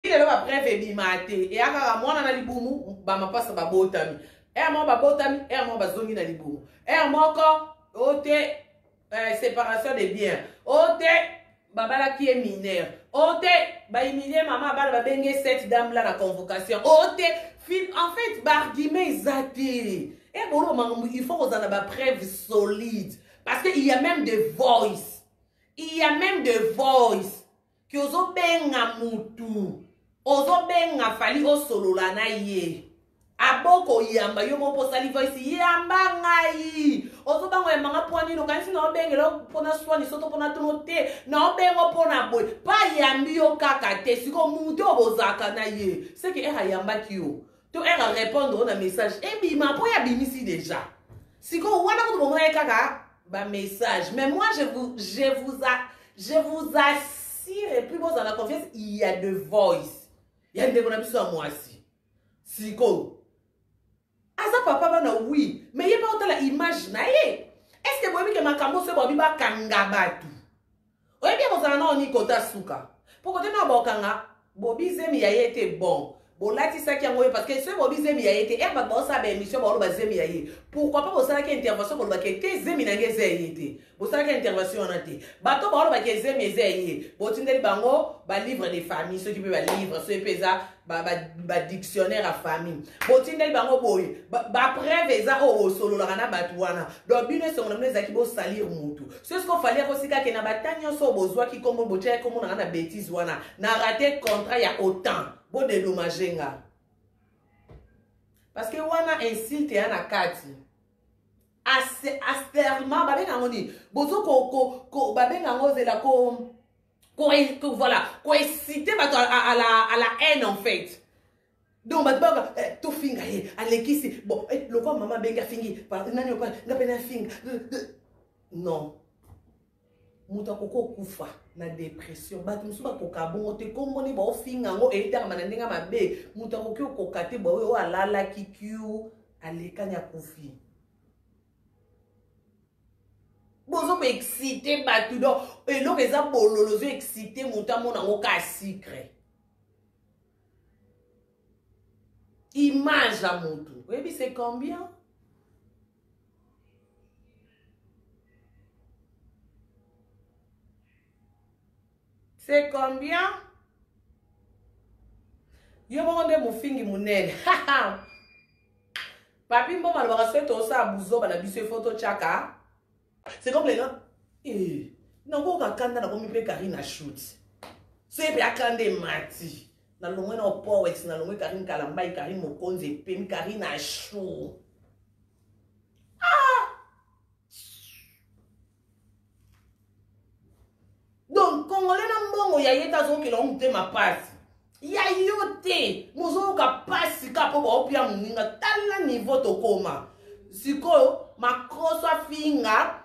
lelo ba bref ebimate e aka mwana na libumu ba mapasa ba botami mo ba botami mo ba zongi na libumu moko ote séparation de biens ote babala qui est mineur ote ba humilier maman bala ba benge cette dame là na convocation ote en fait barguime ezati et bon il faut qu'on ait des preuves solides parce qu'il y a même des voices que ozo benga mutu ozo benga fali o solo la na ye aboko yamba yo mo posali voice yamba ngai ozo bango yamba poni no kanisi na obengelo pona swani soto pona tonote na obengo pona boy pa yambi yo kaka te siko mutu obozaka na ye c'est que era yamba kiyo to era répondre na message et bima po ya bimisi déjà siko wana ko bongo kaka ba message mais moi je vous assure et plus bon dans la confiance il y a de voice il y a des bonnes à moi aussi siko asa papa bana oui mais yeba otala image na ye est-ce que bobi ke makambo se bobi ba kanga batu oye bien bozana na oni kota suka poko te na bokanga bobi zemi ya yete bon bolati ça qui a parce que ce bobi zemi ya yete e ba bosa ba émission ba lo ba zemi ya ye pourquoi pas bosala ke intervention ba lo ba ke te zemi na ngeze yete bosala ke intervention na te bato ba lo ba ke zemi ye botindeli bango ba livre de famille ceux qui peut ba livre ceux pesa ba dictionnaire à famille botindeli bango boy ba preuve eza o solo la na batuana donc bino so ngomne za ki bo salir mutu c'est ce qu'on fallait ko sika ke na batanyo so bozwa ki kombo botia kombo na bêtise wana na raté contrat ya autant bon dédommager nga parce que wana insulte ya na kati asterment babenga ngoni bozo ko babenga ngozela ko voilà ko exciter bato à la haine en fait donc bato to finga alekisi bon le quoi maman benga fingi nani opa ngapena finga non muta koko kufa na dépression bato musu ba koka bongo te komboni ba ofinga ngo etaka manandinga mabe muta koki okokate ba o alala kikiu alekanya kufi bozo ko exciter bato donc eloko eza bololozo exciter muta mona ngo ka secret image à mutu oui c'est combien c'est combien yo monde mofingi munene papi mbo malobaka soki tosa buzoba na biso photo chaka c'est comme les gens nango kakanda na komi pe Karina shoot c'est pe akande mati na longwe na powex na longwe Karine Kalambai Karine Mokonze pe Karina shoot donc congolais na mbongo ya yeta zo ke long te ma passe ya yote mozo ka passe ka po ba opia muninga tala niveau to koma siko makroso finga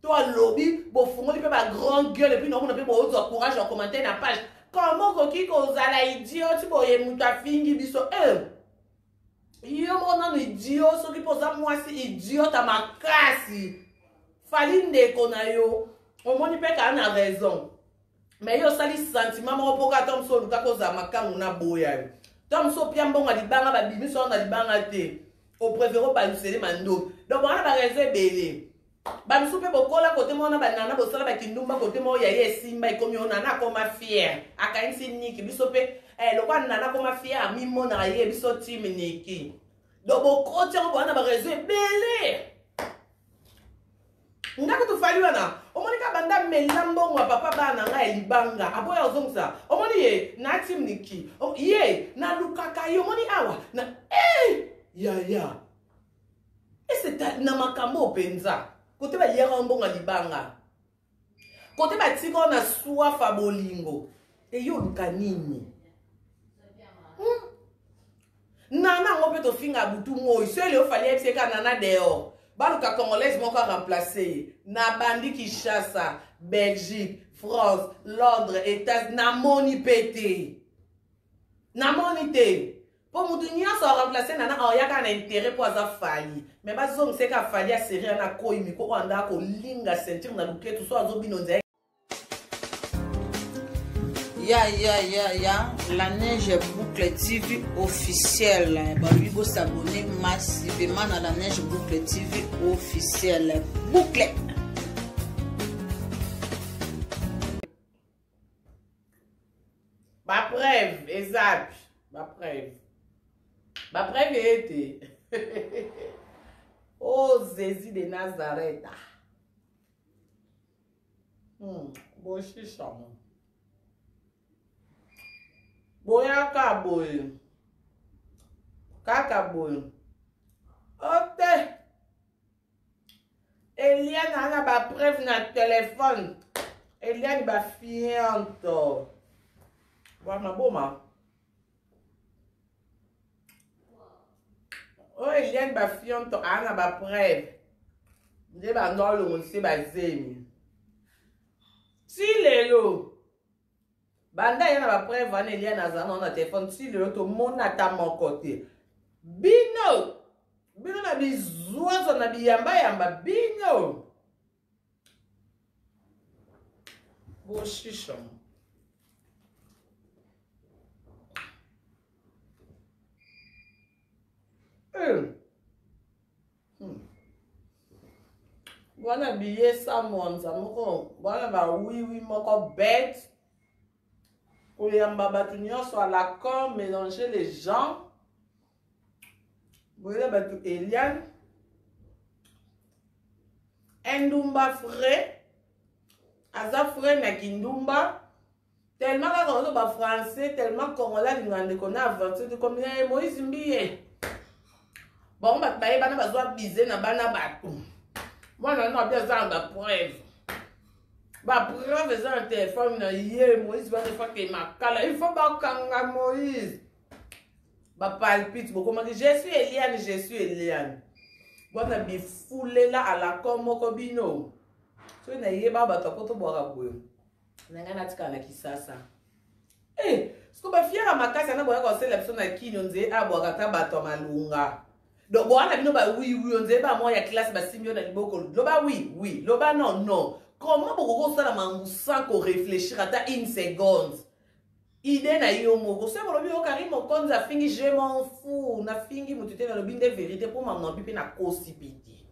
to lobby bo fungoli pe ba grand gueule et puis non on pe bo autre courage en commenter na page comment koki ko zala idiot bo ye muta fingi biso yo mona idiot so ki posa moi si idiot à ma classe falinde konayo on moni pe ka na raison mais yo sali sentiment mo poka tom so luka ko za makangu na boya tom so pia mbonga libanga ba bimi so na libanga te au préféré ba lusele mando donc on a ba raison belé ba misu pe bokola kote mo na ba nana bo sala ba kindumba kote mo ya ye simba ikomi ona na ko ma fier aka insi niki biso pe le kwa nana ko ma fier mi mo na ye biso team niki donc bokote on na ba raison belé ndako to fali wana omoni ka banda melambo ngwa papa bana nga elibanga aboya ozongsa omoni ye na team niki ye na lukaka yo omoni awa na ya et c'est na makambo penza kote ba yera mbonga libanga kote ba tiko na soif abolingo e yo luka nini nana ngo pe to finga butu moi sele o fali epseka nana dehors baluka congolaise moko remplacer na bandi Kinshasa, Belgique, France, Londres, États na moni pété. Na moni té. Pour mutu nyonso remplacer nana oyaka na intérêt pour aza fali. Mais bazo mseka fali a série na koyi miko anda ko linga ceinture na luketu so azo binonza. Ya, la Neige Boucle TV officielle. Lui, vous s'abonner massivement à la Neige Boucle TV officielle. Boucle. Ma preuve, exact. Ma preuve. Ma preuve était. Oh, Jésus de Nazareth. Bon, chicha. Boya kaboy. Kakaboy. Ote. Eliane a ba preuve na téléphone. Eliane ba fiante. Voilà, boma. Oh, Eliane ba fiante ana ba preuve. Nde ba ndolo onse ba zemi. Si lelo. Banda yana ba preuve ana Eliane azana na téléphone. Si lelo to mona ta mon côté. Bino. Bino na bizwazo na biyamba yamba. Bino. Boshisha. Bwana billet someone moko bwana ba oui moko bête pour yamba batu nyonso à la con mélanger les gens bwana batu Eliane Ndumba frais aza frais na kindumba tellement que ba français tellement congolais ngande kona aventure comme Moïse Mbiye bon ba baye bana bazwa bize na bana batu. Moi, je n'ai pas de preuve. Ma preuve est un téléphone. Moïse va faire que ma cala. Il faut que Moïse. Ma palpite. Je suis Eliane. Moi, je suis foulé là à la com. Mokobino. Tu n'as pas de koto boire. Je n'ai pas de kisasa. Eh, ce que je fier à ma casse, je n'ai pas de sélection à qui nous dit à boire à bateau malunga. Donc, bon, on a vu, oui, on dit, bah, moi, il y a classe, bah, si, on a dit, bah, oui, bah, non. Comment vous ça la sans qu'on réfléchisse à une seconde? Idée na yomo, c'est pour le bio Karim, quand ça finit, je m'en fous, na fingi, mon tuteur, le bin de vérité pour m'en piper na cosipiti.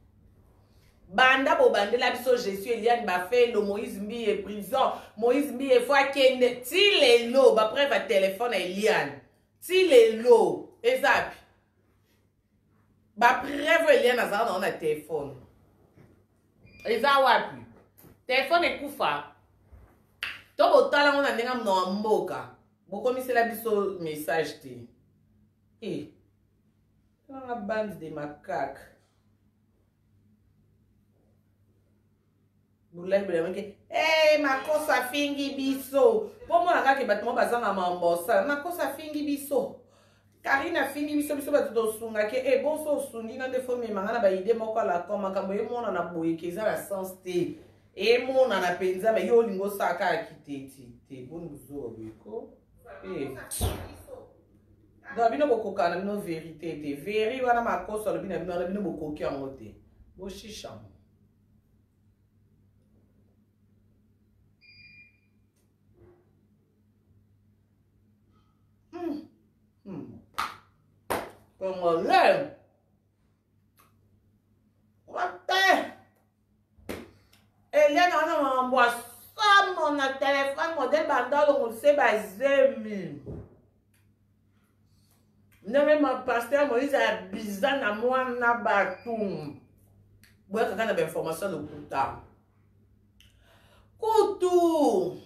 Banda, bo, bande, la biso, je suis Eliane, bah, fait, le Moïse Mbiye prison, Moïse Mbiye, faut qu'il si les lots, bah, après, va téléphone à Eliane. Si les lots, exact. Ba preuve Eliane azana on a téléphone. Eza wapi? Téléphone ekufa. To botala on a ndenga mno mboka. Boko misela biso message te. Eh. La bande de macaques. Boulay bele eh makosa fingi biso. Po mo naka ke batimo bazanga mambosa. Makosa fingi biso. Karina fingi biso bato sunga ke e bonso sungi na defo me mangana ba ide moko la koma kambo ye mona na boye ke za la sens te e mona na penza ba yo lingo saka akiteti te bon buzo beko e da bino bokoka na bino vérité te veri wana makosa lo bino bokoki yango te bo shisha Congolais. What Eliane on envoie ça mon téléphone modèle bandol on sait bazemi. Non mais mon pasteur Moïse a bizarre na moi na batum. Boya kaka na ba information de kuta. Kutu.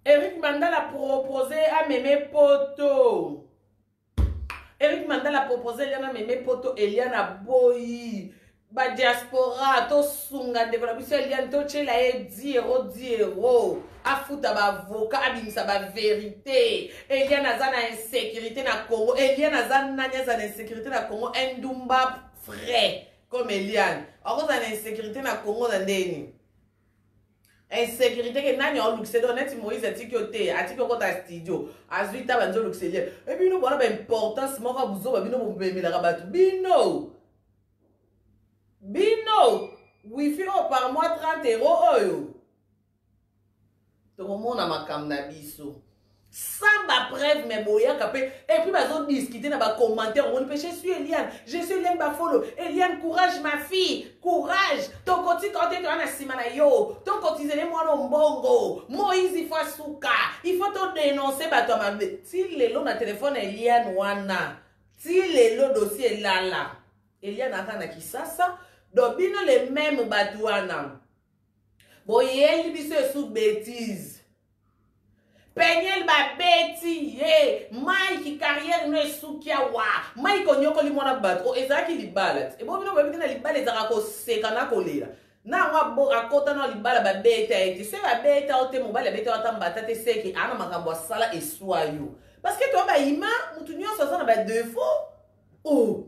Eric Mandal a proposé à Mémé Poto. Eric Mandal a proposé Eliane Mémé Poto, Eliane a boyi. Ba diaspora, to sunga développement, Eliane to chela e 10 a fouta ba avocat, abimisa ba vérité. Eliane a zana insécurité na Congo. Eliane a zana insécurité na Congo. Ndumba frais comme Eliane. Encore zana insécurité na Congo na ndeni. Insécurité que nani on luxe donnet Moïse atikote atiko kota studio azuita banzo luxe et puis nous voilà ba importance moko buzo ba bino bobemela rabatu bino wifi par mois 30 €. tokomona makambo na biso sans ba preuve mais boyaka pe et puis bazo discuter na ba commentaire on peut je suis Eliane Bafolo Eliane courage ma fille courage ton koti quand tu na sima na yo ton kotizele mwana mbongo Moïse il faut suka il faut te dénoncer bato mabe ti lelo na téléphone Eliane wana ti lelo dossier lala Eliane atana kisasa do bino les mêmes bato wana boyeli biso sous bêtise Penyel ba beti ye Mike carrière no esukia wa Mike onyoko li mwana bat o ezaki libala e bo bino ba bitina libala ezaka ko seka na kolela na wa bo akota na libala ba beta eti se ba beta o te mobile beta o tambata te seki ana makambo sala eswa yo parce que to ba ima mutu nyonso sana ba défaut oh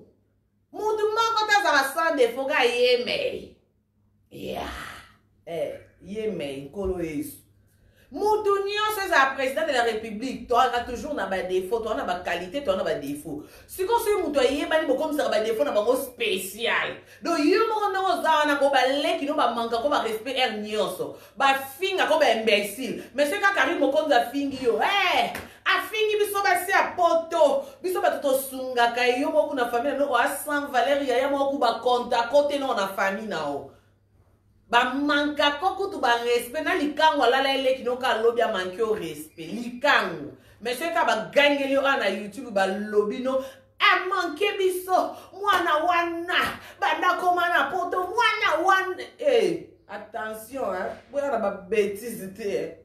mutu moko ta za sans défaut ga yeme ya yeme nkolo yesu Mutu nyonso eza président de la République, toi as toujours na ba défaut, toi na ba qualité, toi na ba défaut. Si qu'on se mutu yebani bo comme ça ba défaut na bango spécial. Donc yo mo na oza na ko ba leki no ba manka ko ba respect er nyonso. Ba finga ko ba imbécile. Mais c'est quand Karim mo konza fingi yo. A fingi biso ba si a poto. Biso ba toto sunga kay yo mo kuna famille no a sans valeur ya mo ku ba konta côté no na famille na o. Ba manka koko tu ba respect na likango lala ele kinoka lobby a manke o respect likango mais ce ka ba gangeli o na YouTube ba lobby no a manke biso mwana wana banda komana poto mwana wana attention boya ba bêtise te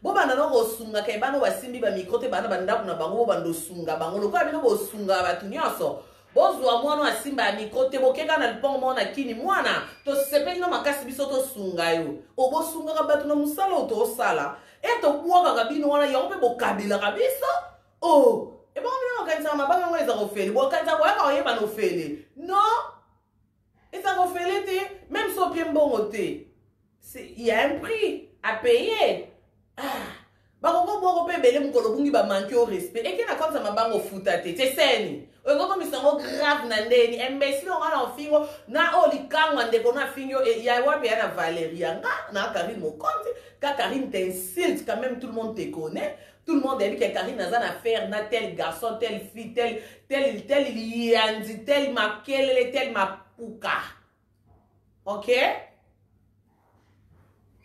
bo bana no go sunga kai bana wasimbi ba micro te bana banda kuna bango bando sunga bango lokwa bino bo sunga ba tunyoso bozwa mwana asimba mikote bokeka na lipongo mwana kini mwana to sepeli no makasi biso to sunga yo obo sunga ka batu na musala to sala to kuoka kabino wana yo pe bokabila kabiso e bon bino kanisa mabanga ngo eza ko feli bo kanisa ko yaka oyeba no feli no eza ko feli te même so bien bongo te il y a un prix à payer bakoko boko pe bele mukolo bungi ba manque au respect et kena comme ça mabango futa te seni oyo misango grave na ndeni imbécile on a fingo na olikango ndeko na fingo et ya wapi ya na Valéria nga na Karine Mokonzi ka Karine t'insulte quand même tout le monde te connaît tout le monde a dit que Karine n'a rien à faire na tel garçon telle fille tel liandi tel makele tel mapuka ok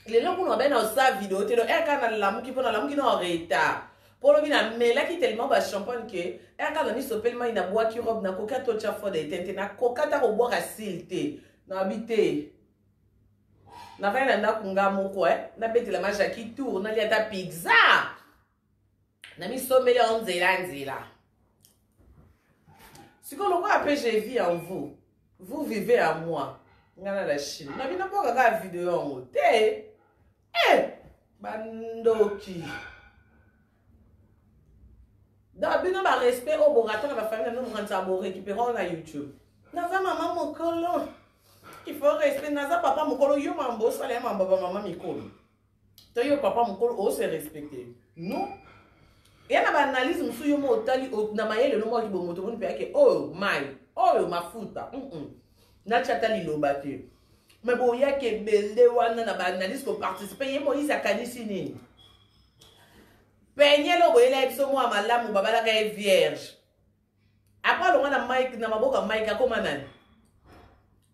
les gens qui ont bien dans sa vidéo te do quand na lamuki pona lamuki no retard pour le bina mela qui tellement ba champagne que quand on y sopelma ina bois qui robe na coca to chafo de tente na coca ta ko boire asilté na habité na va na kunga moko na bete la maja qui tourne na liata pizza na mi someli on nzela si ko loko après je vis en vous vivez à moi ngana la Chine na bina boka ka vidéo en te bandoki da bino ba respect au borato na ba famille no mwanza bo récupérer na YouTube naza maman mokolo il faut respect naza papa mokolo yo mambo sala mambo ba maman mikolo to yo papa mokolo o se respecter non et na ba analyse musu yo mo tali na mayele no mo ki bo moto bon pe ke mai mafuta na chata liloba te mais bon ya ke belde wana na ba analyse ko participer ye mo isa kanisi nini penyelo boyela biso mo malamu babala ka vierge après longa na Mike na maboka Mike akoma nani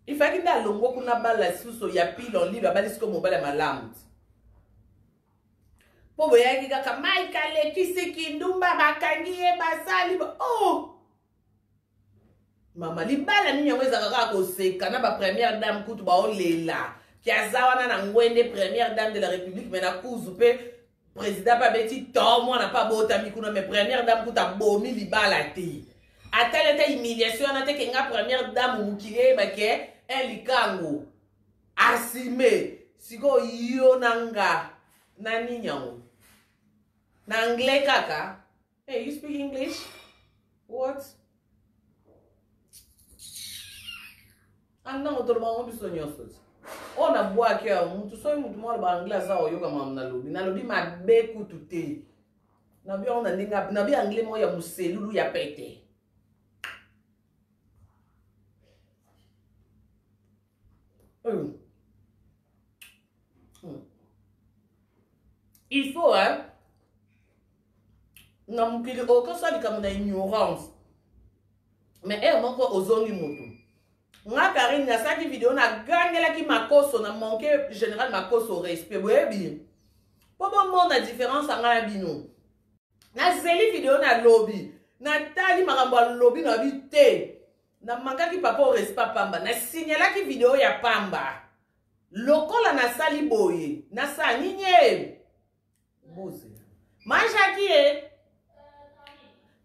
ifaki nda longo kuna bala suso ya pilon liba bali siko mobala malamu po boya kika Mike ale kisiki ndumba bakangi e basali mama libala ni nyangweza kaka ko seka na ba première dame kutu ba olela kiazawana na ngwende première dame de la République mais na kuzu pe président pas beti to moi na pas bota mikuna mais première dame kuta bomi libala te atele te humiliation na te que nga première dame mukile ba ke elikango asime siko yo nanga nani nyango na anglais kaka hey you speak English what anda motor ba ngo biso nyoso ona bwa ke mutu so mutu mo ba anglais za oyoka mam na lobi mabe kutu te na bi ona ndinga na bi anglais mo ya muselulu ya pete hein na mukili aucun ça dit comme ignorance mais moko ozongi moto nga Karine na saki vidéo na gangela ki makoso na manqué général makoso respect boyebi po bon monde la différence anga bino na zeli vidéo na lobby na tali makambo lobby na bité na mangaki papa au respect pamba na signala ki vidéo ya pamba lokola na sali boye na sa ninye boze manjaki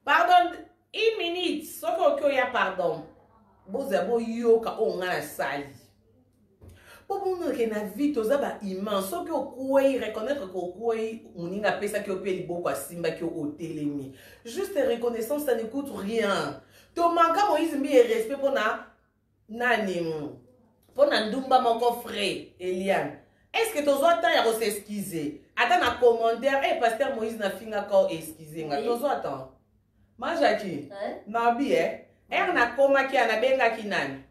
pardon 1 minute soko ko ya pardon boze bo yoka onga na sali po bono ke na vie toza ba immense soko okwei reconnaître ko okwei muninga pesa ki opeli boko asimba ki otelemi juste reconnaissance ça ne coûte rien to manka Moïse mbi respect pona nani pona ndumba moko frère Eliane est-ce que tozo attend ya s'excuser attends na commentaire pasteur Moïse na finga ko excuser nga tozo attend Majaki na bi na koma ki ana benga ki nani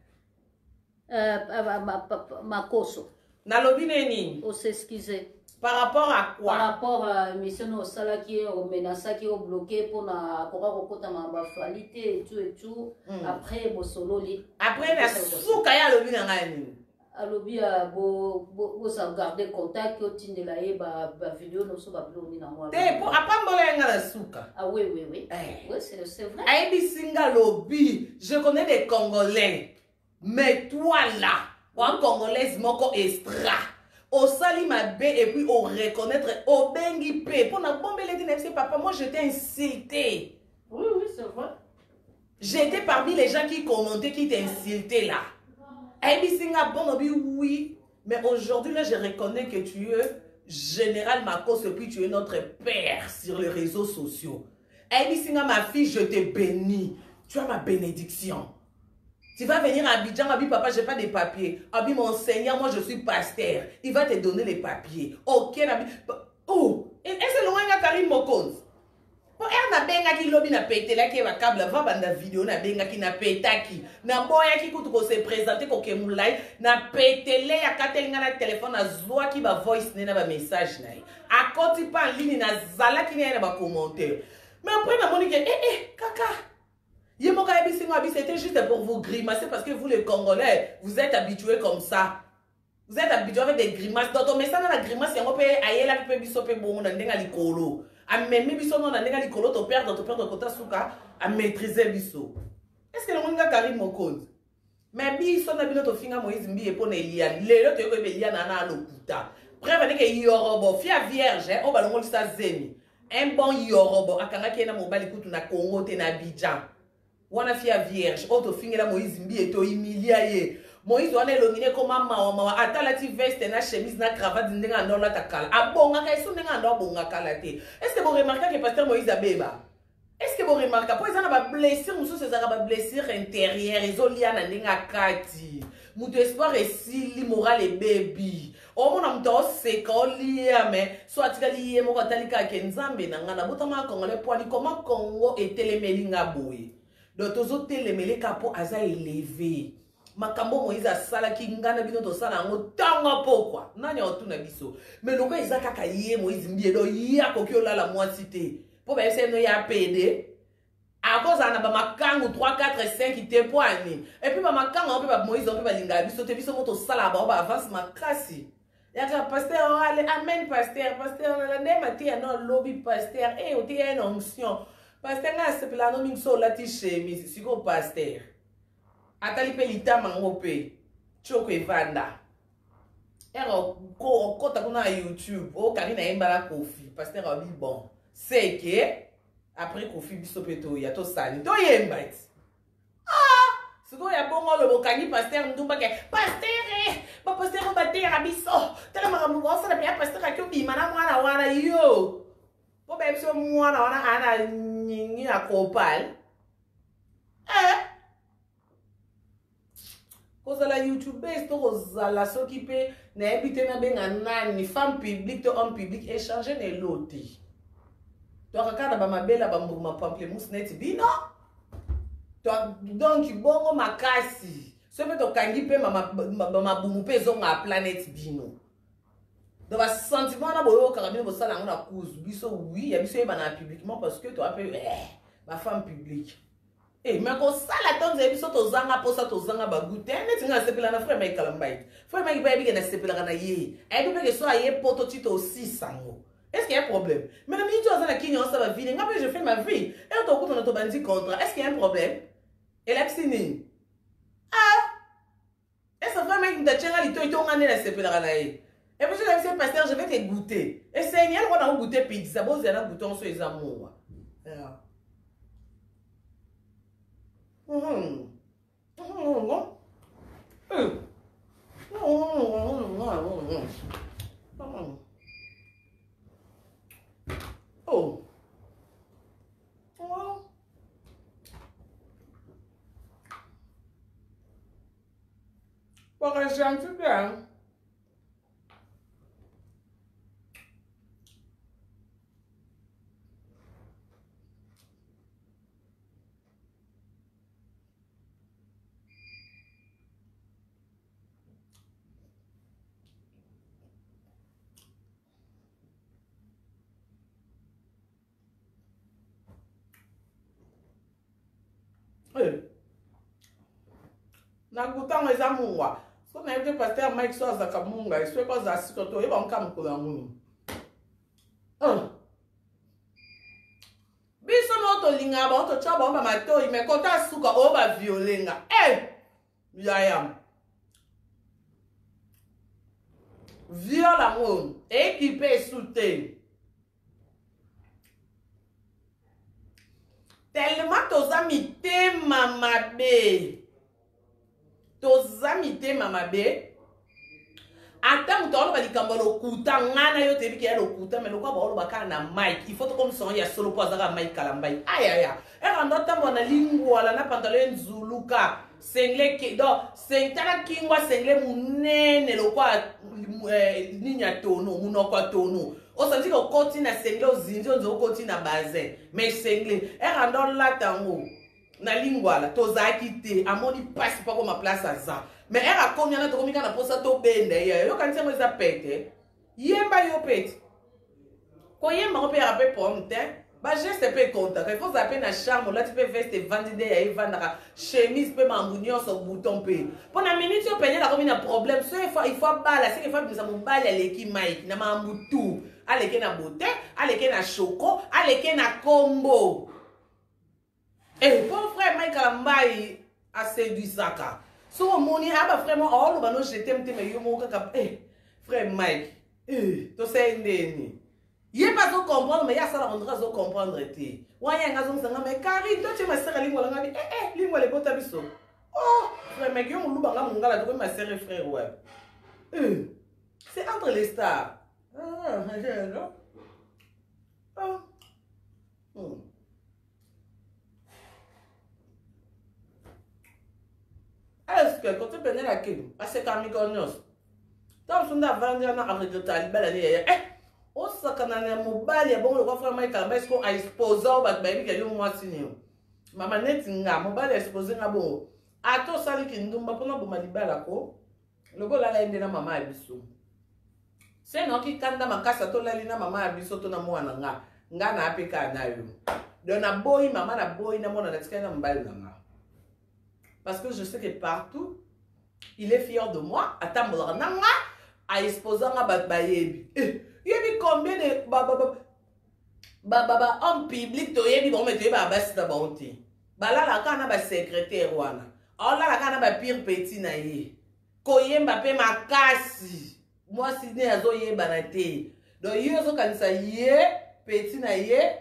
makoso na lobi nini o s'excuser par rapport à quoi par rapport à mission au salaki au menasaki au bloqué pour na kora kokota ma qualité et tout après bo sololi après na suka ya lobi na ngani alobi bo sauvegarder contact au tinde la ba vidéo no so ba bloni na moi te po apambola nga na suka ah oui oui c'est vrai aibi singa lobi je connais des Congolais mais toi là en Congolaise moko extra au sali mabe et puis au reconnaître au bengi pe pour na bombele di papa moi je t'ai insulté oui c'est vrai j'étais parmi les gens qui commentaient qui t'insultaient là Singa bon oui, mais aujourd'hui là je reconnais que tu es général Makos et puis tu es notre père sur les réseaux sociaux. Singa ma fille, je te bénis. Tu as ma bénédiction. Tu vas venir à Abidjan, Abi papa, j'ai pas de papiers. Abi mon Seigneur, moi je suis pasteur. Il va te donner les papiers. Ok, Abi. Oh, et c'est loin à Karim Mokonz. Po na benga ki lobi na petela ki wa câble va banda vidéo na benga ki na petaki na boya ki kutu ko se présenter ko kemulai na petele ya katelinga na téléphone na zwa ki ba voice na ba message na a koti pa en ligne na zala ki na ba commentaire mais après na moni que kaka yemo ka ebi singa bi c'était juste pour vous grimacer parce que vous les Congolais vous êtes habitués comme ça. Vous êtes habitués avec des grimaces. Dans ton message, la grimace, il y a un peu ayela qui peut bisoper bon na ndenga likolo. A même biso non na ndenga likolo to perdre kota suka a maîtriser biso. Est-ce que le monde a Karim Mokonzi? Mais biso na bino to finga Moïse mbi epona Eliane. Lelo to ko Eliane na lokuta. Prévenez que yorobo fia vierge o balongo lisa zeni. Un bon yorobo akanga ki na mobali kutu na Congo te na Abidjan. Wana fia vierge o to finga la Moïse mbi eto humilier ye. Moïse wana elongine koma mawa atalati veste na chemise na cravate ndenga ndola takala abonga ka eso ndenga ndo abonga kala te. Est-ce que vous remarquez que pasteur Moïse abeba? Est-ce que vous remarquez pour ezana ba blessure muso sezaka ba blessure intérieure ezolia na ndenga kati muto espoir esili moral e baby omona muto oseka olia me so atikali ye moko atalika ke nzambe na ngana botama Congolais poani comment Congo etelemeli nga boye donc tozo telemeli kapo aza élevé makambo Moïse asala ki ngana bino to sala ngo tanga pokwa nani otuna biso mais loko ezaka ka ye Moïse mbiedo ya koki olala mwasi te po ba ese no ya PD à cause ana ba makangu 3 4 5 te poani et puis ba makangu on peut ba Moïse on peut ba linga biso te biso moto sala ba avance makasi ya ka pasteur ale amen pasteur la nema te no lobby pasteur o te une onction pasteur nga sepela no mingso lati chemise siko pasteur atali pe litama ngope choko evanda ero ko kota kuna YouTube o Karina embala Kofi pasteur abi bon c'est que après Kofi biso peto ya to sali to yemba siko ya bongo lo bokangi pasteur ndumba ke pasteur ba pasteur ba terra biso tala makambo bosa na pe pasteur akyo bima na mwana wana yo po ba biso mwana wana ana nyingi akopal kozala YouTubeuse to kozala soki pe na ebite na benga nani femme publique to homme public échanger ne loti to akana ba mabela ba mbuma pamplemousse net bino to donc bongo makasi so pe to kangi pe mama bumu pe zonga planète bino Donc, le sentiment de carabine, ça, on a cause. Biso, oui, il y a biso, il y a publiquement parce que tu as fait ma femme publique. Eh, mais quand ça, la tonne, c'est biso, tu zanga, pour ça, tu zanga, bagoute. Tu as sepelé la frère, mais calambay. Frère, mais il va bien sepelé la naïe. Et puis, que soit, il y a prototype aussi, sango. Est-ce qu'il y a un problème? Mais la minute où on a qui ça va venir, après, je fais ma vie. Et on te coûte, on a bandit contre. Est-ce qu'il y a un problème? Et là, c'est né. Ah! Et ça fait, mec, tu as dit, tu as dit, la sepelé la naïe. Et puis, je dis, pasteur, je vais te goûter. Et c'est génial, on a goûté pizza. Bon, c'est un goûter, on se les amours. Oh. Pour que j'aime tout bien. Na gutang eza mungwa so na yete pasteur Mike so azaka munga iswe ko za sikoto e ba mkamukula ngunu biso no to linga ba to chaba ba matoi me kota suka o ba violenga yayam viola mon équipé soute tellement toza mitema mabe tozami te mama be ata muto olo balikambo lokuta ngana yo tebi ke lokuta me lokwa bolo bakana na mic il faut comme son ya solo po azaka mic kalambai aya rando tambo na lingua la na pantalon zuluka sengle ke do sentana kingwa sengle munene lokwa ninya tono munokwa tono o santi ko koti na sengle ozinzi onzo koti na basin mais sengle rando la tango na lingua la tozaki te amoni passe pas comme ma place à ça mais elle a combien na to komika na posa to bende yo kanti mo za pete yemba yo pete ko yemba ko pe rapé pomte ba geste pe contact il faut zapper na charme là tu peux veste vendre de ya vendre chemise pe mambunio so bouton pe pendant minute yo peine la comme na problème so il faut bala c'est qu'il faut que ça mo bala leki mic na mambutu aleke na beauté aleke na choco aleke na combo. Et pour frère Mike Kalambai a séduit Saka. So moni aba vraiment all ba no jetem te me yo mo ka frère Mike to say ndeni. Ye pas to comprendre mais ya ça la rendre zo comprendre te. Wa ya ngazo msanga me kari to che ma sera lingwa ngabi lingwa le bota biso. Oh frère Mike yo mo luba nga mungala to ma sera frère ouais. C'est entre les stars. Est-ce que quand tu connais la kim, à ce camiconios, tant que tu as vendu un arbre de talibal, on s'en a mobile, et bon, le coffre Michael, mais qu'on a exposé au baby qui a eu moi signé. Maman net nga, mobile exposé na bon. A to sali ki ndumba pona bo malibala ko. Logo la ende na mama abiso. C'est non qui kanda makasa to lali na mama abiso to na mwana nga. Nga na apeka na yo. Donc na boy mama na boy na mwana na tika na mbali na nga. Parce que je sais que partout, il est fier de moi. Attends, à exposer à Bayebi. Il y a combien de hommes publics, tu vont mettre à base de bonté. Là, la cana ba secrétaire wana. Oh là, la cana ba pire petit na ye. Koye Mbappé ma kasi. Moi, si ne azo ye banate. Donc, yo zo kanisa ye petit na ye.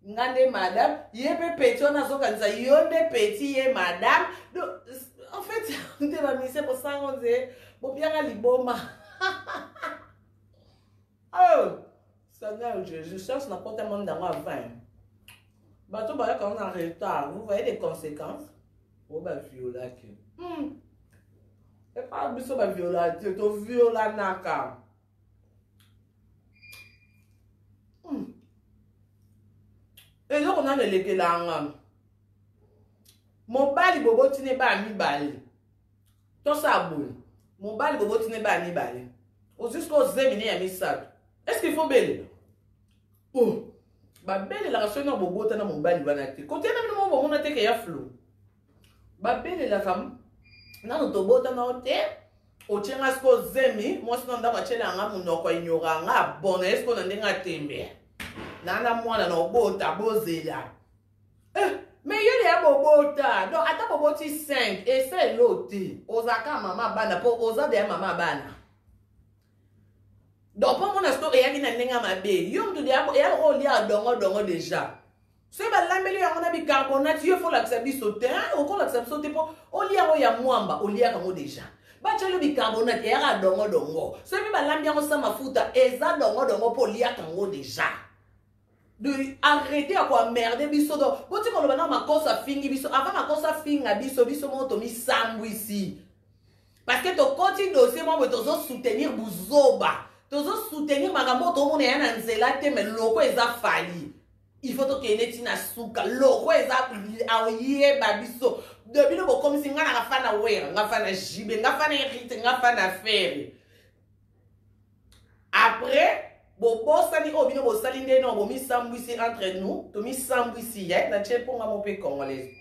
Ngande madame, yebe petit on a zo kanisa yonde petit ye madame. Donc, en fait, on te va misser pour ça on dit bon bien liboma. Oh, ça je cherche n'importe quel monde dans ma fin. Bateau bah quand on est en retard, vous voyez les conséquences. Oh bah viola que. Et pas biso bah viola, tu viola naka. Et donc on a le leke langa. Mon bali bobo tine ba mi bali. To sa boule. Mon bali bobo tine ba mi bali. jusqu'au zemine ya misato. Est-ce qu'il faut belle? Oh, ba belle la raison na bobota na mobali banate. Côté na mo bomona te ke ya flow. Ba belle la femme na no tobota na ote. O tchenga sko zemi, moi sinon nda machela nga munoko inyora nga bona esko na ndenga tembe. Nana mwana na obota bozela. Mais il y a bobota. Donc ata boboti 5 et c'est l'autre. Ozaka mama bana po oza de mama bana. Donc pour mon asto et na ndenga mabe. Yom tu dia ya oli a dongo déjà. C'est ba lambeli ya ngona bicarbonate, il faut l'accepter sauter, on ko l'accepter sauter po oli ya mwamba, oli ya kango déjà. Bachelo bicarbonate ya dongo. C'est ba lambi ya sa mafuta eza dongo po oli ya kango déjà. De arrêter à quoi merder biso do boti ko loba na makosa fingi biso avant makosa finga biso moto mi sambu ici parce que to koti dossier mo tozo soutenir buzoba tozo soutenir makambo to mona ya na nzela te mais loko eza fali il faut to kene tina suka loko eza aoye ba biso depuis le comme si ngana ka fana wera nga fana jibe nga fana irite nga fana faire après bosani obino bosali nde no bomi sambwisi entre nous tomi sambwisi ya na cheponga mope congolaise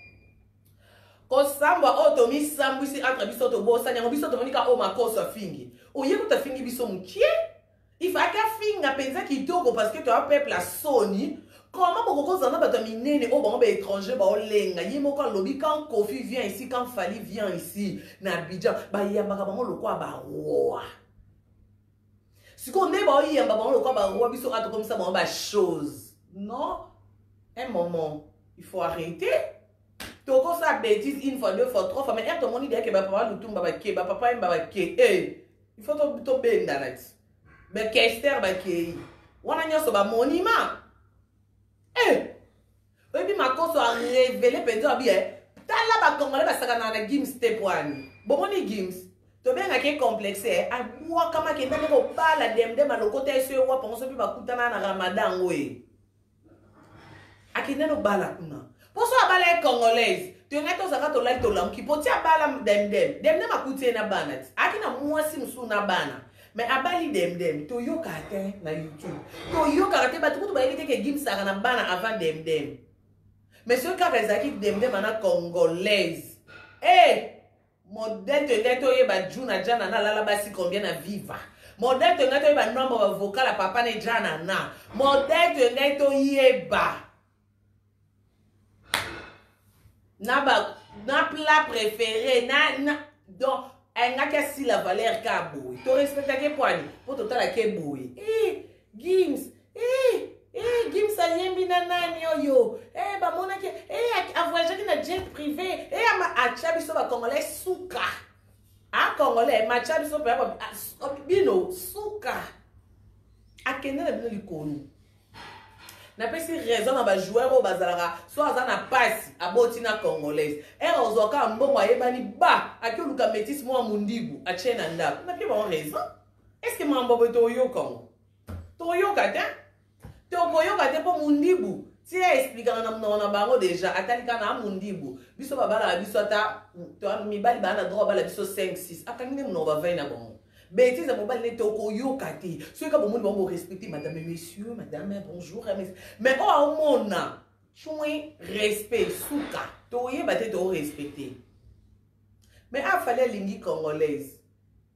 ko samba o tomi sambwisi entre biso to bosani ngo biso to monika o makosa fingi oye ko ta fingi biso mukie il faut ka finga penza kitoko parce que to a peuple a soni comment boko zana bato minene o bango ba étranger ba olenga yemo quand lobi quand Kofi vient ici quand Fali vient ici na Abidjan ba yamba bango lokwa ba roi. Si on est bon, il y a un moment où comme ça, on chose. Non, un moment, il faut arrêter. Tu as ça bêtise une fois, deux fois, trois fois, mais tout le monde dit que papa nous tombe papa il faut te bien dans mais qu'est-ce que on a mis sur un monument. Et puis ma cause a révélé pendant bien. T'as là bas congolais parce que na Gims step 1. Bon on est Gims. To benga ke complexe a bua kama ke ndako ko bala demde maloko te so wa ponso bi bakutana na Ramadan we akinde no bala kuna poso abala congolaise to ngato zaka to like to lam ki poti abala demde makuti na banat akina mwasi msu na bana mais abali demdem to yoka te na YouTube to yoka te batukutu ba elite ke gimsaka na bana avant demdem mais ce cas ezaki demdem na congolaise modèle de l'être yeba juna jana na lala basi combien na viva modèle de l'être yeba nombre vocal à papa ne jana na modèle de l'être yeba na plat préféré na donc elle n'a qu'à si la valeur ka boy to respecte ke poani pour total ke boy Gims Gims ayembi na nani oyo ba mona ke a voyager na jet privé ama acha biso ba congolais suka a congolais ma acha biso pa bino suka akende na bino likonu na pesi raison na ba joueur o bazalaka so azana passe aboti na congolaise ozoka mbongo ayebani ba akioluka métis mo mundibu achena ndako na pie ba raison est-ce que mambo to yo kongo to yo kata tokoyoka te po mundibu ti expliquer na bango déjà atalika na mundibu biso babala biso ata to mibali bana droit bala biso 5 6 akangine mno ba 20 na bango bêtise mobali ne tokoyoka te so ka bomundi bango respecter madame et messieurs madame bonjour mais o mona chouin respect suka to yeba te to respecter mais a fallait lingi congolaise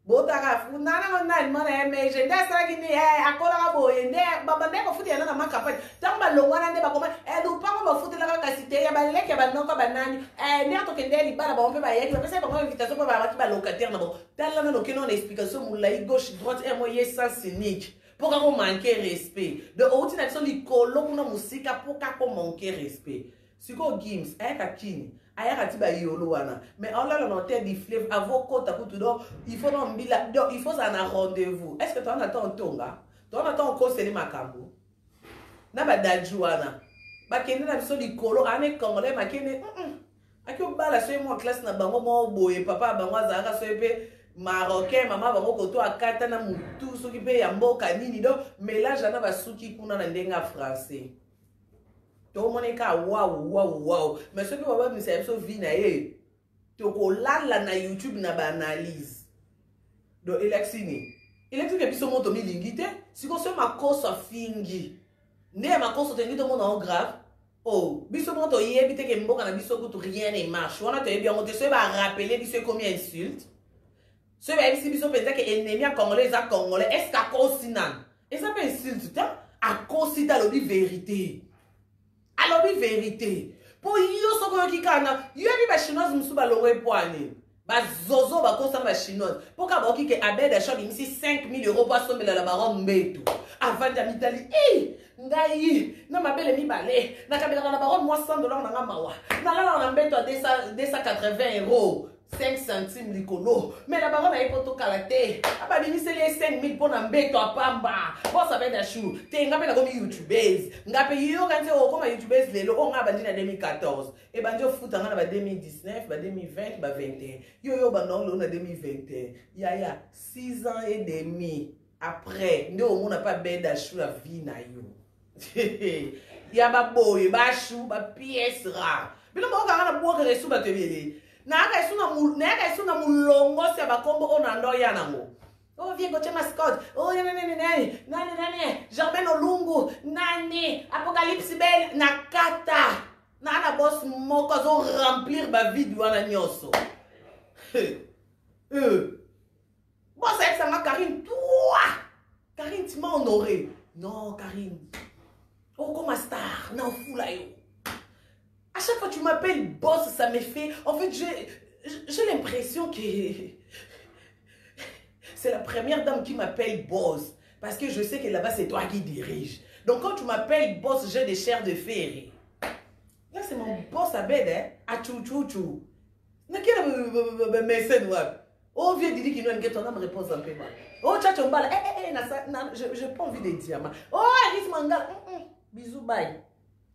botaka funana nani mana emeje ndasaki ni akola boye nde baba ndeko futi yana na makampani tamba longwana nde bakoma lupango bafutela ka kasite ya baleke banoko banani nde to kende libala ba mpe ba yeki ba pesa ba invitation ba ba ki ba locataire na bo tala na nokeno na explication mulai gauche droite et moyen sans cynique pour qu'on manque respect de outi na so likolo kuna musika pour qu'on manque respect siko Gims ayaka kini ayaka tiba yolo wana mais on l'a dans tête du fleuve avoko takutu donc il faut non bila donc il faut ça un rendez-vous est-ce que toi on attend tonga toi on attend conseiller makambo na ba dajuana ba kende na biso likolo ane congolais makene akio bala so mo classe na bango mo boye papa bango azaka so pe marocain maman bango koto akata na mutu soki pe ya mboka nini donc mélange na ba suki kuna na ndenga français to monika wow mais ce que baba mi c'est so vie na to ko lala na YouTube na ba analyse do électionné Électrique biso moto milingi te. Si ko so makoso fingi. Ne makoso tengi to mon grave. Oh, biso moto yebi te ke mboka na biso kutu rien ne marche. Wana te bien moto se va rappeler biso comme insulte. Ce va ici biso penza que ennemi a congolais a congolais. Est-ce qu'à cause nan? Et ça peut insulter à cause de la vérité. Alors la vérité. Pour yo soko ki kana, yo bi ba chinoise musu ba longwe poane. Ba zozo ba kosa ba chinoise. Pour ka ba ki ke abed a shop imisi 5 000 € pour sommer la baronne mbeto. Avant d'Italie, ngai na mabele mi balé, na kabela na baronne moi $100 na ngamawa. Na la na mbeto a 280 €. 5 centimes likolo. Mais la baronne a eu poto kalaté. Aba bimisi les 5 000 pour na mbeto a pamba. Bon ça va d'achou. Te ngape na komi YouTubers. Ngape yo kanze o koma YouTubers lelo o nga bandi na 2014. E bandi o futa nga na ba 2019, ba 2020, ba 21. Yo bandon lo na 2021. Ya 6 ans et demi après, nous on n'a pas bête d'achou la vie na yo. Ya ba boy, ba chou, ba pièce rare. Mais non ba na boire resu ba tebele. Na ka isu na mulongo se ba kombo onando ya nango. Oh viens goche mascotte. Oh nani. Germaine Olungu, nani. Apocalypse belle na kata. Na boss moko zo remplir ba vie wana nyoso. Bon, ça m'a Karine, toi! Karine, tu m'as honoré. Non, Karine. Oh, comme un star. Non, fou là, yo. À chaque fois que tu m'appelles boss, ça me fait... En fait, j'ai l'impression que... C'est la première dame qui m'appelle boss. Parce que je sais que là-bas, c'est toi qui dirige. Donc, quand tu m'appelles boss, j'ai des chairs de fer. Là, c'est mon boss à bed, hein? À chou. Mais quel mécène, ouais? Oh, vieux Didi qui nous a ton âme réponse un peu mal. Oh, tchatchombala, j'ai pas envie de diamants. Oh, Aris Mangala, bisous, bye.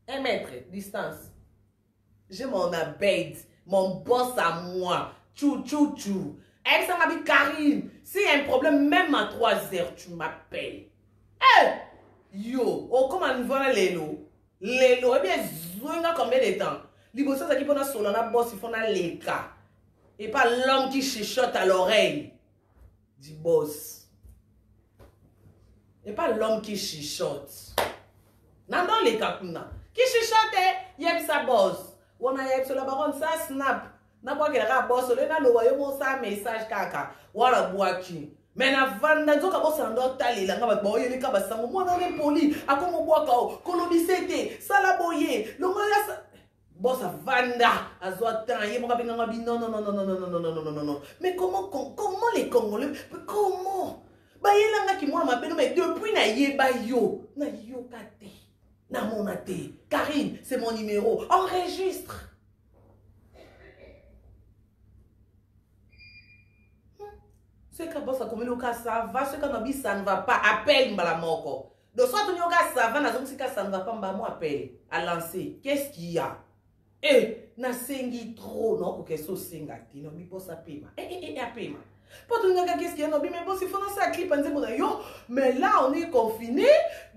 1 mètre, distance. J'ai mon abed, mon boss à moi. Chou. Elle ça m'a dit Karine, s'il y a un problème, même à 3 heures, tu m'appelles. Yo, oh, comment on voit l'élo? L'élo, eh bien, zouinga combien de temps? Libosa, ça qui peut nous solana boss, il faut na les cas. Et pas l'homme qui chuchote à l'oreille du boss. Et pas l'homme qui chuchote. Non, les kakuna. Qui chuchote, yep sa boss. On a yep sur la baronne, ça snap. N'a pas qu'elle a boss, on a le ça message kaka. Voilà, boaki. Mais na vanda, zoka boss en d'autres tali, la ngaba boye, les kabasango, moi dans les polis, à comme boakao, kolobisete, salaboye, le moya. Boss a vanda, a zoatan, non. Mais comment les Congolais, comment? Bah yelanga qui moi m'appelle, mais depuis na yeba yo kate, na monate. Karine, c'est mon numéro, enregistre. Ce que boss a commis le cas ça va, ce que ça ne va pas, appelle mbalamoko. Donc soit tu n'y a ça va, na zone si ça ne va pas, mba moi appelle à lancer. Qu'est-ce qu'il y a? Na sengi trop, non, pour que ça senga, non, mi bossa paiement. Paiement. Pas tout le monde qu'est-ce qu'il y a, non, mais bon, si faut dans ça clip, mais là, on est confiné,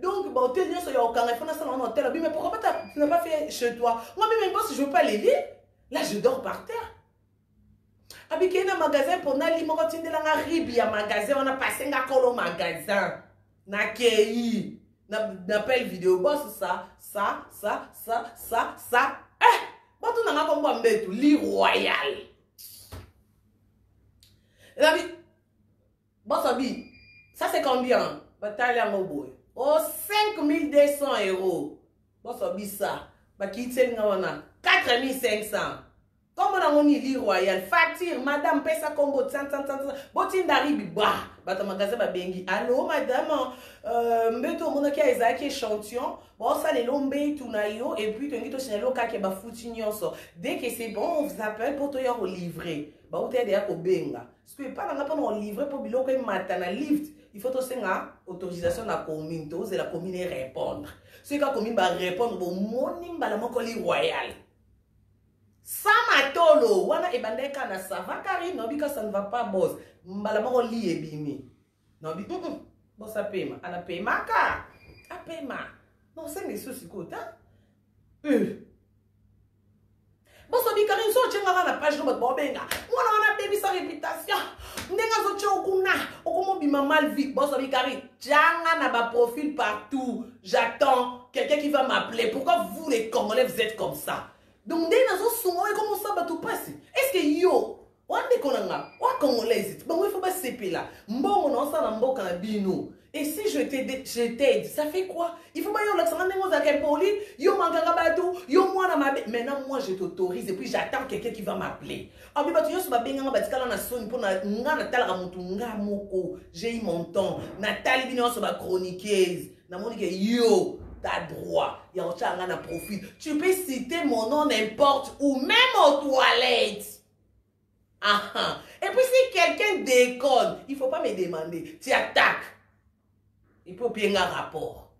donc, bon, tu es bien sur le camp, il faut dans ça en hôtel, mais pourquoi tu n'as pas fait chez toi? Moi, même boss, je veux pas les lire, là, je dors par terre. Habité dans un magasin pour n'aller, moi, quand tu es dans la ribi, à magasin, on a passé un colo magasin, na kei, n'appelle vidéo, boss, ça. Bon, tu n'as pas compris tout, lit royal. Bon, ça c'est combien? Bataille en boy. Oh, 5200 €. Bon, ça. Bah, qui t'es 4500. Comment on a mis lit royal? Facture, madame, paye ça combo, botin d'arribe, bah, bah, ton magasin va bengi. Allô, madame, mbeto, mon qui a ezaki échantillon, bon, ça, les lombes, tout naïo, et puis, tu as dit, au cas qui va foutre dès que c'est bon, on vous appelle pour te livrer. Bah, vous t'aider à benga. Parce que pas dans on livrer pour bilo que matana lift, il faut aussi une autorisation de la commune, et la commune répondre. Ce que la commune va répondre, bon, mon nimba la mokoli royal. Samatolo, wana ebandeka na sava Karine, non bika ça ne va pas boss. Mbala moko li ebimi. Non bi boss a paiement, ana paiement ka. A paiement. Non c'est mes soucis côté. Boss bi Karine so chenga na page no bobenga. Wana wana baby sa réputation. Ndenga zo chokuna, okomobima mal vite. Bon, ça Mikari, Djanga n'a pas profil partout. J'attends quelqu'un qui va m'appeler. Pourquoi vous les Congolais vous êtes comme ça? Donc ndenga zo songo et comment ça va tout passer? Est-ce que yo Wande konanga, wa Congolais, bon il faut pas se là. Mbongo non ça na mboka na bino. Et si je t'aide, ça fait quoi? Il faut pas y aller, yo manganga batou, yo moi na mabe. Maintenant moi je t'autorise et puis j'attends quelqu'un qui va m'appeler. Ah mais batou yo so ba benga batikala na soni pour na ngana tala mutu nga moko. J'ai eu mon temps. Nathalie bino so ba chroniqueuse. Na moni ke yo t'as droit. Ya ochanga na profit. Tu peux citer mon nom n'importe où, même aux toilettes. Ah. Et puis si quelqu'un déconne, il faut pas me demander. Tu attaques. Il faut bien un rapport.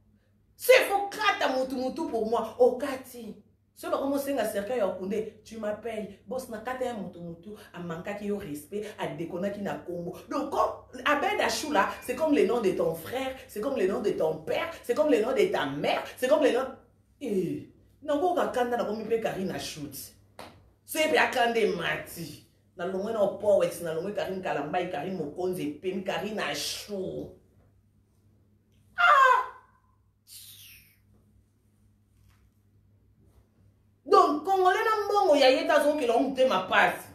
C'est faut krata mutu pour moi. Oh Kati. Si on commence à cercueil au Koundé, tu m'appelles. Boss na kata mutu a manqué qui au respect, a déconner qui n'a combo. Donc comme Abed Achou là, c'est comme le nom de ton frère, c'est comme le nom de ton père, c'est comme le nom de ta mère, c'est comme le nom. Eh, non go kanda na komi pe Karine shoot. C'est bien kande mati. Na longwe na Powex, na longwe Karine Kalamba, Karine Mokonze, Pemi Karine Achou. Donc, Congolais n'a mbongo ya yeta zo ke lonte ma passe.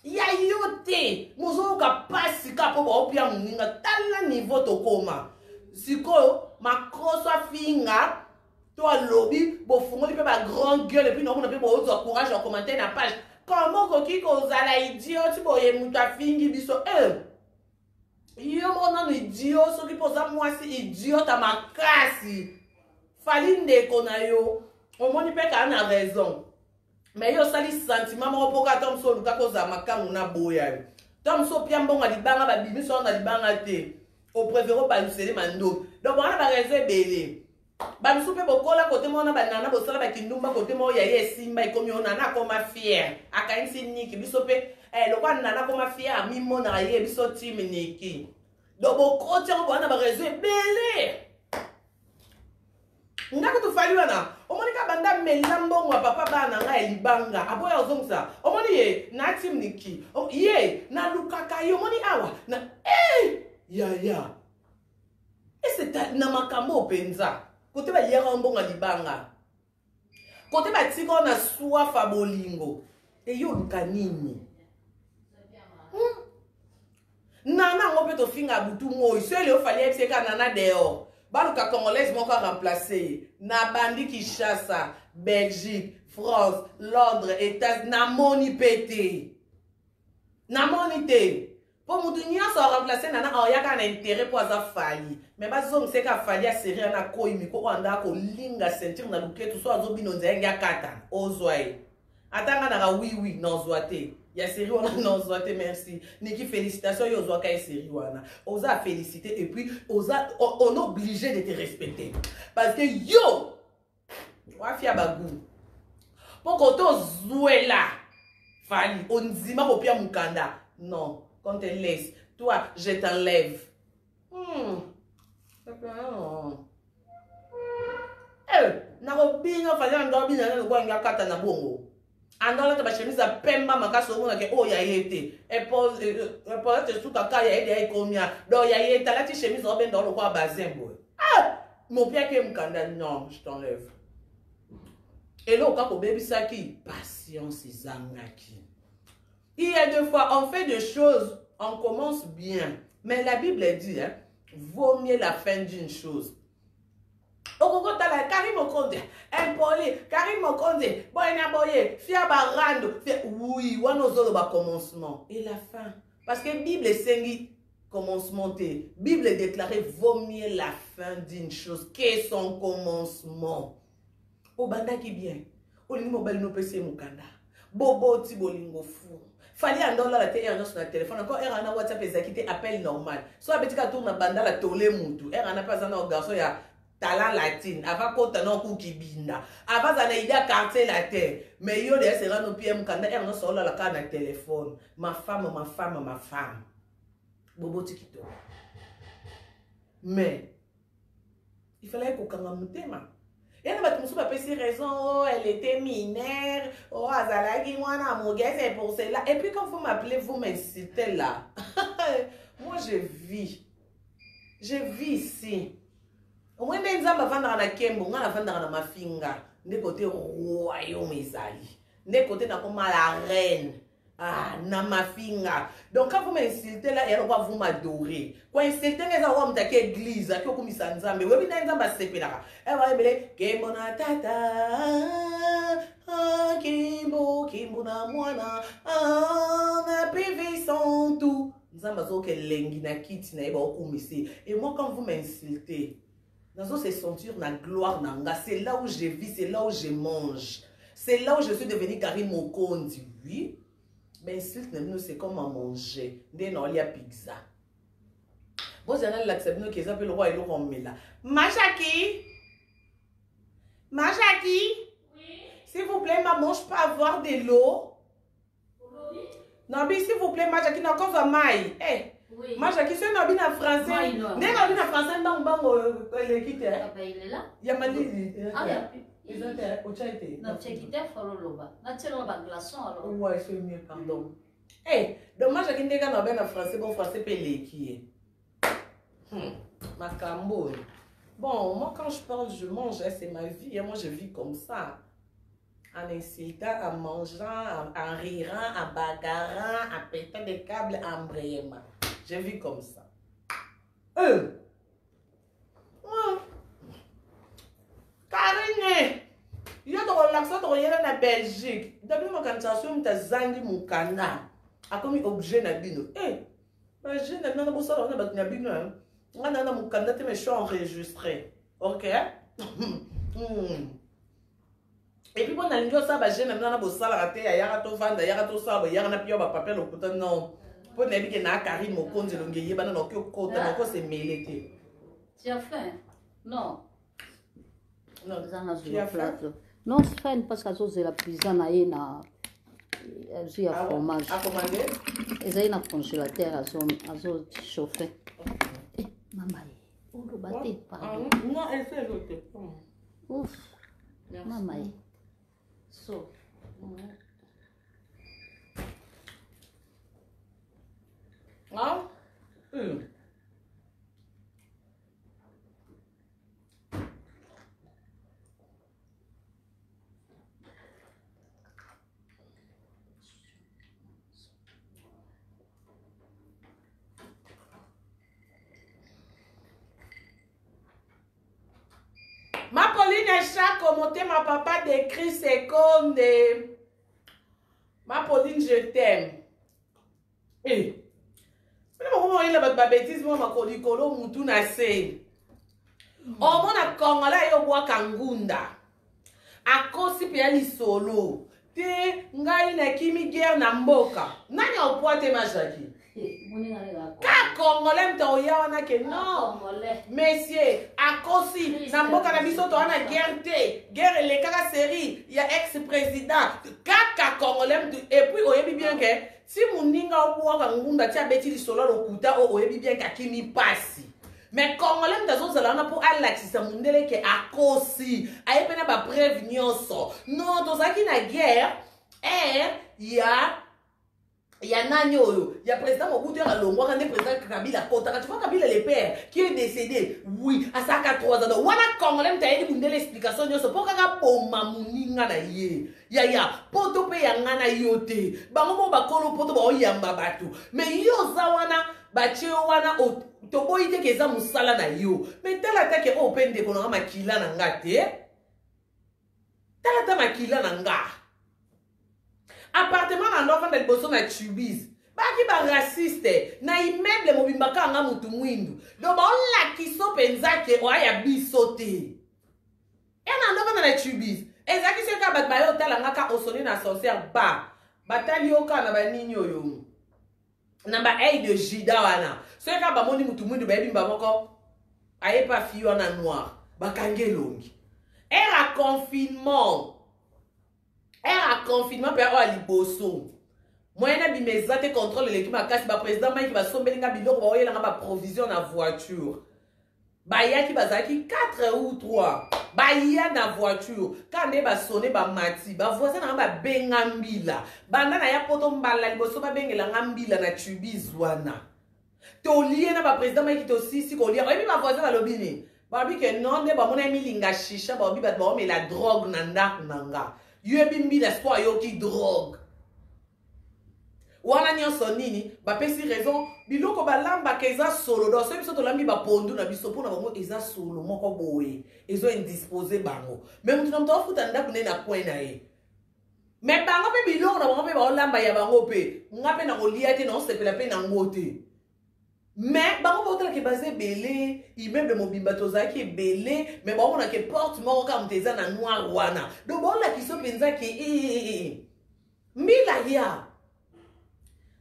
Ya yote, mozo ka passe ka po ba opia muninga tala niveau to koma. Siko ma kroso finga to lobby bo fungoli pe ba grand gueule et puis non on pe bo autre courage en commenter na page. Comment koki ko zala idiot bo ye muta fingi biso yo mon idiot so ki posa moi si idiot à ma kasi. Falinde konayo. On m'a dit que tu as raison. Mais yo sali sentiment mo poka tom so luka ko za makamu na boya. Tom so pia mbonga libanga ba bimi so na libanga te. Au préféré ba lusele mando. Donc on a ba raison belé. Ba msupe bokola kote mo na ba nana bo sala ba kindumba kote mo ya ye simba ikomi ona na koma fier. Aka insi niki biso pe lokwa nana koma fier mi mo na ye biso team niki. Donc bokote on na ba raison belé. Ndako tu fali wana omoni ka banda melambo wa papa bana nga elibanga aboya ozongsa omoni ye na team niki ye na lukaka yo omoni awa na ya et c'est na makambo penza kote ba yera mbonga libanga kote ba tiko na suwa fabolingo e yo luka nini nana ngope to finga butu moi sele o fali epseka nana dehors. Baluka Congolaise moko remplacé. Na bandi Kinshasa, Belgique, France, Londres, États, na moni pété. Na moni té. Pour moutou nyonso remplacer nana oyaka na intérêt pour aza fali. Mais bazo mseka fali a série na koimi ko anda ko linga sentir na luketu so azo bino nzenga kata. Ozwai. Atanga na oui nozwate. Ya série wana nozwate merci. Niki félicitations yo ozwaka e série wana. Oza féliciter et puis oza on est obligé de te respecter. Parce que yo wa fia bagou. Poko to zuela fali onzima ko pia mukanda. Non, quand te laisse, toi je t'enlève. Na robinga fali ndo bina na kwa ngakata na bongo. Andala te ba chemise a pemba makaso mona ke o ya yete e pose te suka ka ya ede ai komia do ya yete la ti chemise o ben do lo kwa bazin boy mon pia ke mkanda non je t'enlève et là ka ko baby saki patience zangaki. Il y a deux fois on fait des choses on commence bien mais la Bible dit vaut mieux la fin d'une chose. Okoko tala Karim Mokonde impoli Karim Mokonde boyna boye fia barando oui wana ozolo ba commencement et la fin parce que Bible sengi commencement te Bible déclaré vaut mieux la fin d'une chose que son commencement. Obanda ki bien olingi mobile no pese mukanda bobo ti bolingo fou fali andola la te erno sur le téléphone encore erana WhatsApp ezakite appel normal so abetika tourna banda la tole mutu erana pas na garçon ya talent latine avant kota no ku kibinda avant za na ida quartier la terre mais yo de sera no PM kanda erno so la ka na téléphone ma femme bobo tikito mais il fallait ko kanga mutema Et là, tu me suis raison, oh, elle était mineure, oh, Azalagi, moi, c'est pour cela. Et puis quand vous m'appelez, vous m'incitez là. Moi, je vis. Je vis ici. Au moins, même ça, je vais vendre à Kembo, je vais vendre à ma finga. De côté royaume Ezali. De côté, na comme la reine. Ah, na ma finga. Donc, quand vous m'insultez là, elle va vous m'adorer. Quand insultez, elle va vous m'attaquer l'église. Elle va vous m'insulter. Oui, mais elle va vous m'appeler Kembo na tata. Kimbo, Kimbo na mwana. Na PV sans tout. Et moi, quand vous m'insultez, dans ces ceintures, na gloire nanga, c'est là où je vis, c'est là où je mange. C'est là où je suis devenue Karim Okondi. Oui, mais insulte, c'est comme à manger. Il y a pizza. Bon, j'ai un l'accepté qui s'appelle le roi et le Romela. Machaki? Machaki? Oui. S'il vous plaît, maman, je peux avoir de l'eau? Non, mais s'il vous plaît, Machaki, n'a encore maille. Eh, oui. Machaki, c'est un en français. N'est pas en français, il est quitté. Il est là. Il y a ma dit. Ah, il y a au Tchaïté. Non, tu es quitté, il faut le loba. Naturellement, pas de glaçon alors. Ouais, c'est mieux, pardon. Eh, donc Machaki n'est pas en français, bon français, pelé qui est. Ma cambo. Bon, moi, quand je parle, je mange, c'est ma vie. Moi, je vis comme ça. En insultant, en mangeant, en rirant, en bagarrant, en pétant des câbles, en brément. Je vis comme ça. Karine, il y a de relaxation en Belgique. Depuis ma cantation, je zangi mon canard. A comme objet na bino. Eh, mais je n'ai pas de ça, on a pas de bino. On a mon canard, mais je suis enregistré. Ok? Et puis, on a dit que ça, je n'ai pas de ça, il y a un vendre, il y a un ça, il y a un papier, papier, le côté non. Pour ne pas qu'il y ait un Karim au compte de l'ongé, il y a un côté, c'est mêlé. Tu as faim? Non. Non, tu as faim? Non, c'est faim parce que c'est la pizza, il y a un fromage. À commander? Il y a un congélateur à chauffer. Maman, on le battait, pardon. Non, elle fait l'autre. Ouf. Maman. So. Ah? Ma Pauline a chaque commenté, ma papa décrit ses comptes. Ma Pauline, je t'aime. Eh. Il y a des bêtises, moi, ma colicolo, moutou na se. Oh, mon a Kongola, yo bois kangunda. A kosi pia li solo. Te, ngai na kimi guerre na mboka. Nani a opoate ma jaki? Ka Congolais mta oya wana ke non. Messieurs, a kosi na mboka na biso to wana guerre te. Guerre le kaka série, il y a ex-président. Kaka Congolais mta et puis oyebi bien que si muninga oboa kangunda tia beti li solo lokuta o oyebi bien ka kimi pasi. Mais Congolais mta zo zala na pour alaxisa mundele ke a kosi. Ayepena ba preuve nyonso. Non, to zaki na guerre, il y a Nani Oyo, il y a président Mobutu à Lombo, il y a président Kabila Kota. Tu vois Kabila le père qui est décédé, oui, à ça 4 ans. Wana Congolais t'a dit l'explication de ce pourquoi Poma Muninga na ye. Ya poto pe yangana yote. Bango ba kolo poto ba oyamba batu. Mais yo zawana bacheo wana tobo ite keza musala na yo. Mais tala ta ke open de kono makila na ngate. Tala ta makila na ngate. Appartement na l'enfant de Bosso na Chubis. Baki ba raciste na immeuble mobimbaka nga mutu mwindu. Donc ba la kiso penza ke oya bisote. Et na l'enfant na Chubis. Ezaki se ka bat ba yo tala nga ka osoni na sorcière ba. Batali yo ka na ba ninyo yo. Na ba aide de Jida wana. Se ka ba moni mutu mwindu ba yebimba moko. Aye pa fiyo na noir. Ba kangelongi. Era confinement. Un confinement pour aller bosso. Moi, je vais me contrôle l'équipe à casse. Le président qui va sommer les biloko, va y avoir provision en voiture. Bah, il y a qui va 4 ou 3. ba ya na voiture quand ba sonné ba mati ba voisin na ba benga mbila banda na ya poto mbala liboso ba bengela ngambila na chubizwana to lié na ba président mai ki to sisi ko lié et ba voisin ba lobini ba bi ke non ne ba mona milinga shisha ba bi ba me la drogue na ndak nanga yebi mbila sport yo ki drogue wana nyonso nini bapesi raison biloko balamba ke eza solo do so biso tolambi bapondu na biso mpona bango eza solo moko boye ezo indispose bango me mutu na mutu afuta ndako ne na point na ye me bango mpe biloko na bango mpe baolamba ya bango mpe nga mpe na kolia te na osepela mpe nango te me bango baotalaka baza ebele immeuble mobimba tozalaki ebele me baomonaka porte moko kaka moto eza na noir wana donc baolakisa mpenza ke mbila ya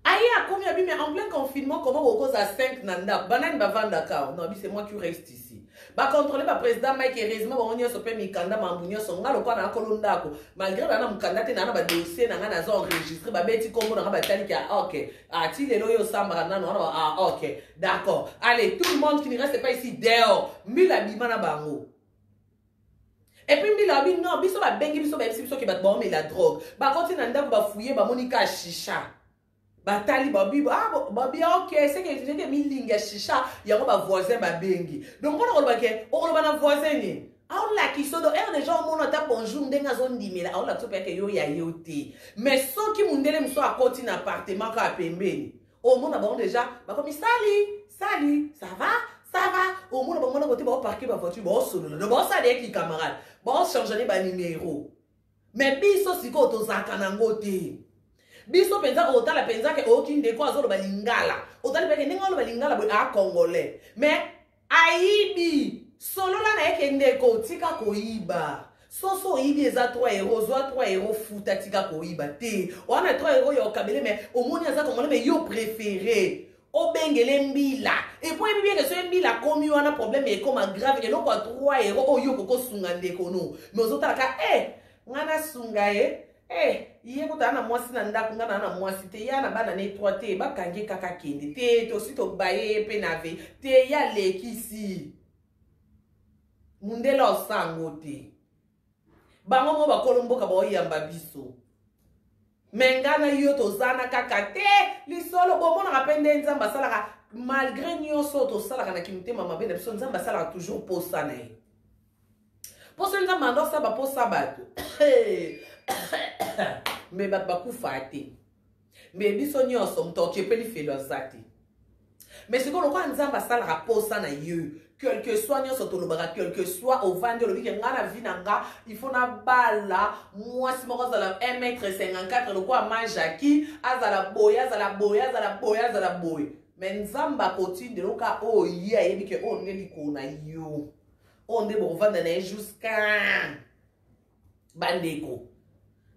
aïe a combien mais en plein confinement comment vous cause à 5 nanda banane bavanda ka non c'est moi qui reste ici ba contrôler ba président Mike heureusement ba onya so pe mikanda mambunya so ngalo kwa na kolondako malgré bana mukanda te na ba dossier na ngana zo enregistrer ba beti kombo na ba tali ka OK ti lelo yo samba na no OK d'accord allez tout le monde qui ne reste pas ici dehors mila bimana bango. Et puis mila bi non biso ba bengi biso ba biso ki ba bon mais la drogue ba continue ndako ba fouiller ba monika shisha batali babi babi OK c'est que j'ai milinga shisha yango ba voisin ba bengi donc on va ke on va na voisin ni on la ki so do des gens mon ta bonjour ndenga zo ndimela on la to pe ke yo ya yote mais so ki mundele mso akoti na appartement ka pembeni au monde ba déjà ba comme salut ça va au monde ba côté ba parquer ba voiture ba solo no ba ça des ki camarade ba changer ba numéro mais biso siko to zakana ngote biso penza otala penza ke okinde ko azolo balingala otali peke ndengolo balingala bo a congolais mais aibi solo la na ekende ko tika ko iba so ibi eza 3 euros zo 3 euros futa tika ko iba te ona 3 euros yo kabele mais omoni aza congolais mais yo préféré obengele mbila et puis bien que ce mbila komi wana problème e comme grave et loko 3 euros oyo koko sunga ndeko no mais ozotala ka ngana sunga iye kota na mwasi na ndako ngana na mwasi te ya na bana ne 3 te bakange kaka kende te to sito baye pe nave te ya lekisi mundela osango te bango mo bakolomboka ba oyamba biso mengana yo to zana kaka te lisolo bomona kapende nzamba salaka malgré nyonso to salaka na kimutema mabe na biso nzamba salaka toujours posa na ye posa nzamba ndo saba posa bato me bakufa te me biso nyonso moto okepeli felo azati mais sikoyo kwa nzamba salaka posa na ye quel que soit nyonso tolobaka quel que soit ovandi olobi ke nga na vi na nga il faut na bala mwasi moko azala 1m54 lokwa majaki azala boye mais nzamba akotinde loka oye ayebi ke oyo nde likolo na yo oyo nde bokovanda na ye jusqu'à bandeko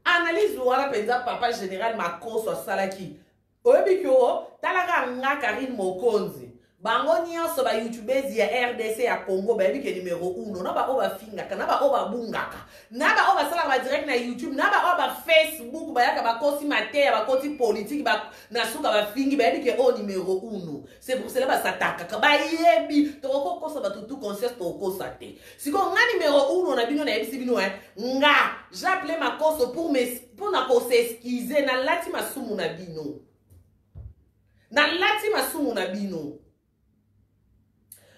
analyse wana penza papa général Makoso asalaki oyebi ke o talaka nga Karine Mokonzi bango nyonso ba youtubers ya RDC ya Congo bayebi ke numéro 1 na ba oba fingaka na ba oba bungaka na ba oba sala ba direct na YouTube na ba oba Facebook bayaka ba kosi mateya ba koti politique ba na suka ba fingi bayebi ke o numéro 1 c'est pour cela ba sataka ka bayebi to ko kosa ba tout conscience to ko sate siko nga numéro 1 na bino na yebisi bino nga j'appelais Makoso pour na ko s'excuser na lati masumu na bino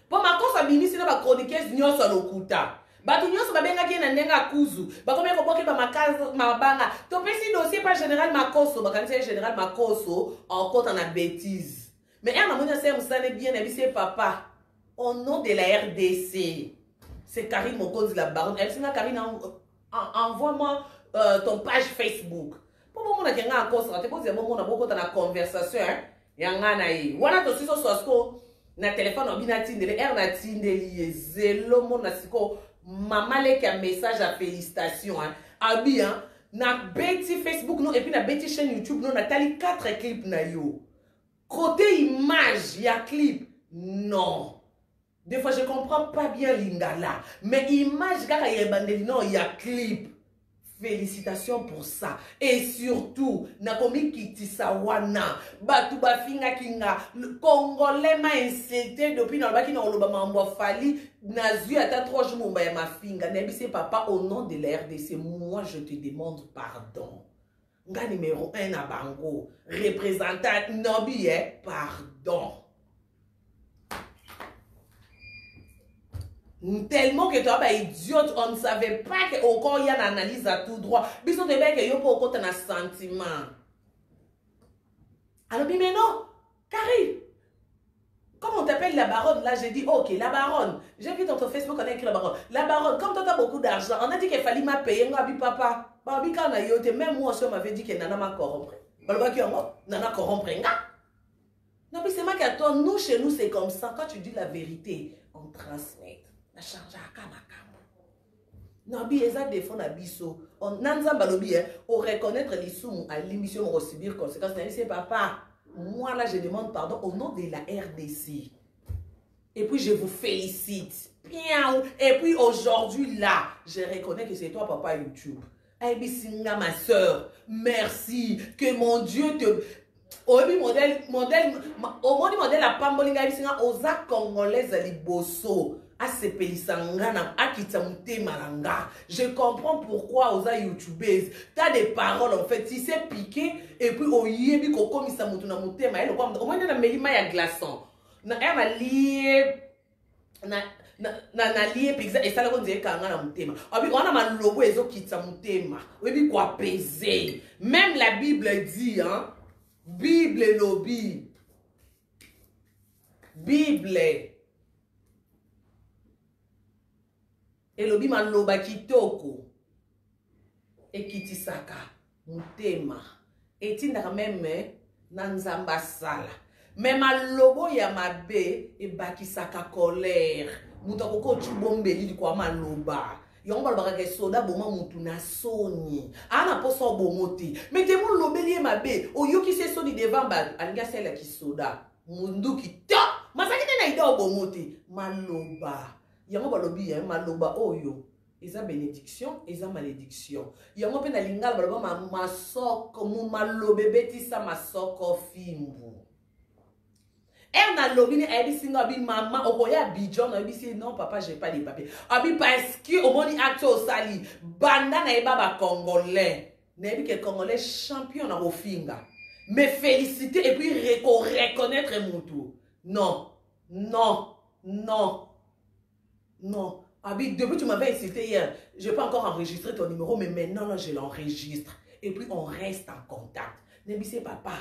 po Makoso abimisi na ba chroniqueuse nyonso lokuta bato nyonso babengaki na ndenga kuzu bakomi koboke ba makaza mabanga to pesi dossier pas général Makoso bakanisa général Makoso en compte na bêtise mais na mona c'est musane bien na bisi papa au nom de la RDC c'est Karine Mokonzi la baronne elle sina Karine envoie-moi ton page Facebook po mona kenga Makoso te poser mona boko na conversation yanga na yi wana to siso sosko na téléphone obina tindele na tindeli zelo mona siko mama leki un message à félicitations bien na beti Facebook non et puis na beti chaîne YouTube non na tali 4 clips na yo côté image ya clip non des fois je comprends pas bien lingala mais image kaka ya bandeli non ya clip Félicitations pour ça. Et surtout, nakomi kitisa wana. Batu bafinga kinga. Congolais m'a insulté depuis dans le baki na oloba mambo fali. Nazu ata 3 jours mba ya mafinga. Nebise papa, au nom de la RDC, moi je te demande pardon. Nga numéro 1 à Bango. Représentant Nobi, pardon. Tellement que toi, idiote, on ne savait pas qu'au il y a une analyse à tout droit. Bisous de bien que yo pour côté un sentiment. Alors, mais non, Carrie, comment on t'appelle la baronne? Là, j'ai dit, ok, la baronne. J'ai vu dans ton Facebook, on a écrit la baronne. La baronne, comme toi, tu as beaucoup d'argent, on a dit qu'il fallait m'a payer, moi, papa. Babi, quand on a yoté, même moi, on m'avait dit que Nana m'a corrompu. Nana corrompu, non, mais c'est moi qui attends. Nous, chez nous, c'est comme ça. Quand tu dis la vérité, on transmet. Na changé à Kamakam. Nabi eza défend na biso. On nanza balobi au reconnaître les sous à l'émission on subir conséquences. C'est papa. Moi là je demande pardon au nom de la RDC. Et puis je vous félicite. Bien. Et puis aujourd'hui là, je reconnais que c'est toi papa YouTube. Eh bisinga ma soeur. Merci que mon Dieu te Obi modèle au modèle la pambolinga bisinga oza congolaise liboso. Je comprends pourquoi aux youtubeuses t'as des paroles en fait si c'est piqué et puis au yebi comme ça mutuna mutema elle au moins na melima ya glaçon na elle lié na lié pizza et ça le dit kanga na mutema abi on a man lobo ezo kitsa mutema webi quoi peser même la Bible dit hein Bible lobby Bible elobi maloba kitoko ekitisaka mutema etindaka meme na nzamba sala me malobo ya mabe ebakisaka colère mutu akoko chubombeli kwa maloba yango balobaka ke soda boma mutu na soni ana posa bomoti me te mo lobeli mabe oyoki se soni devant ba alinga sela ki soda munduki to masaki te na ida obomoti maloba yango balobi ya maloba oyo eza bénédiction eza malédiction yango pe na lingala baloba masoko mu malobe betisa masoko fimbu na lobi ni ebisinga abi mama okoya bijon na ebisi non papa j'ai pas les papiers abi parce que au moni acte au sali banda na eba ba congolais na ebi que congolais champion na ofinga me féliciter et puis reconnaître mutu non non, Abi, depuis que tu m'avais incité hier, je n'ai pas encore enregistré ton numéro, mais maintenant, là, je l'enregistre. Et puis, on reste en contact. Nebissé, papa,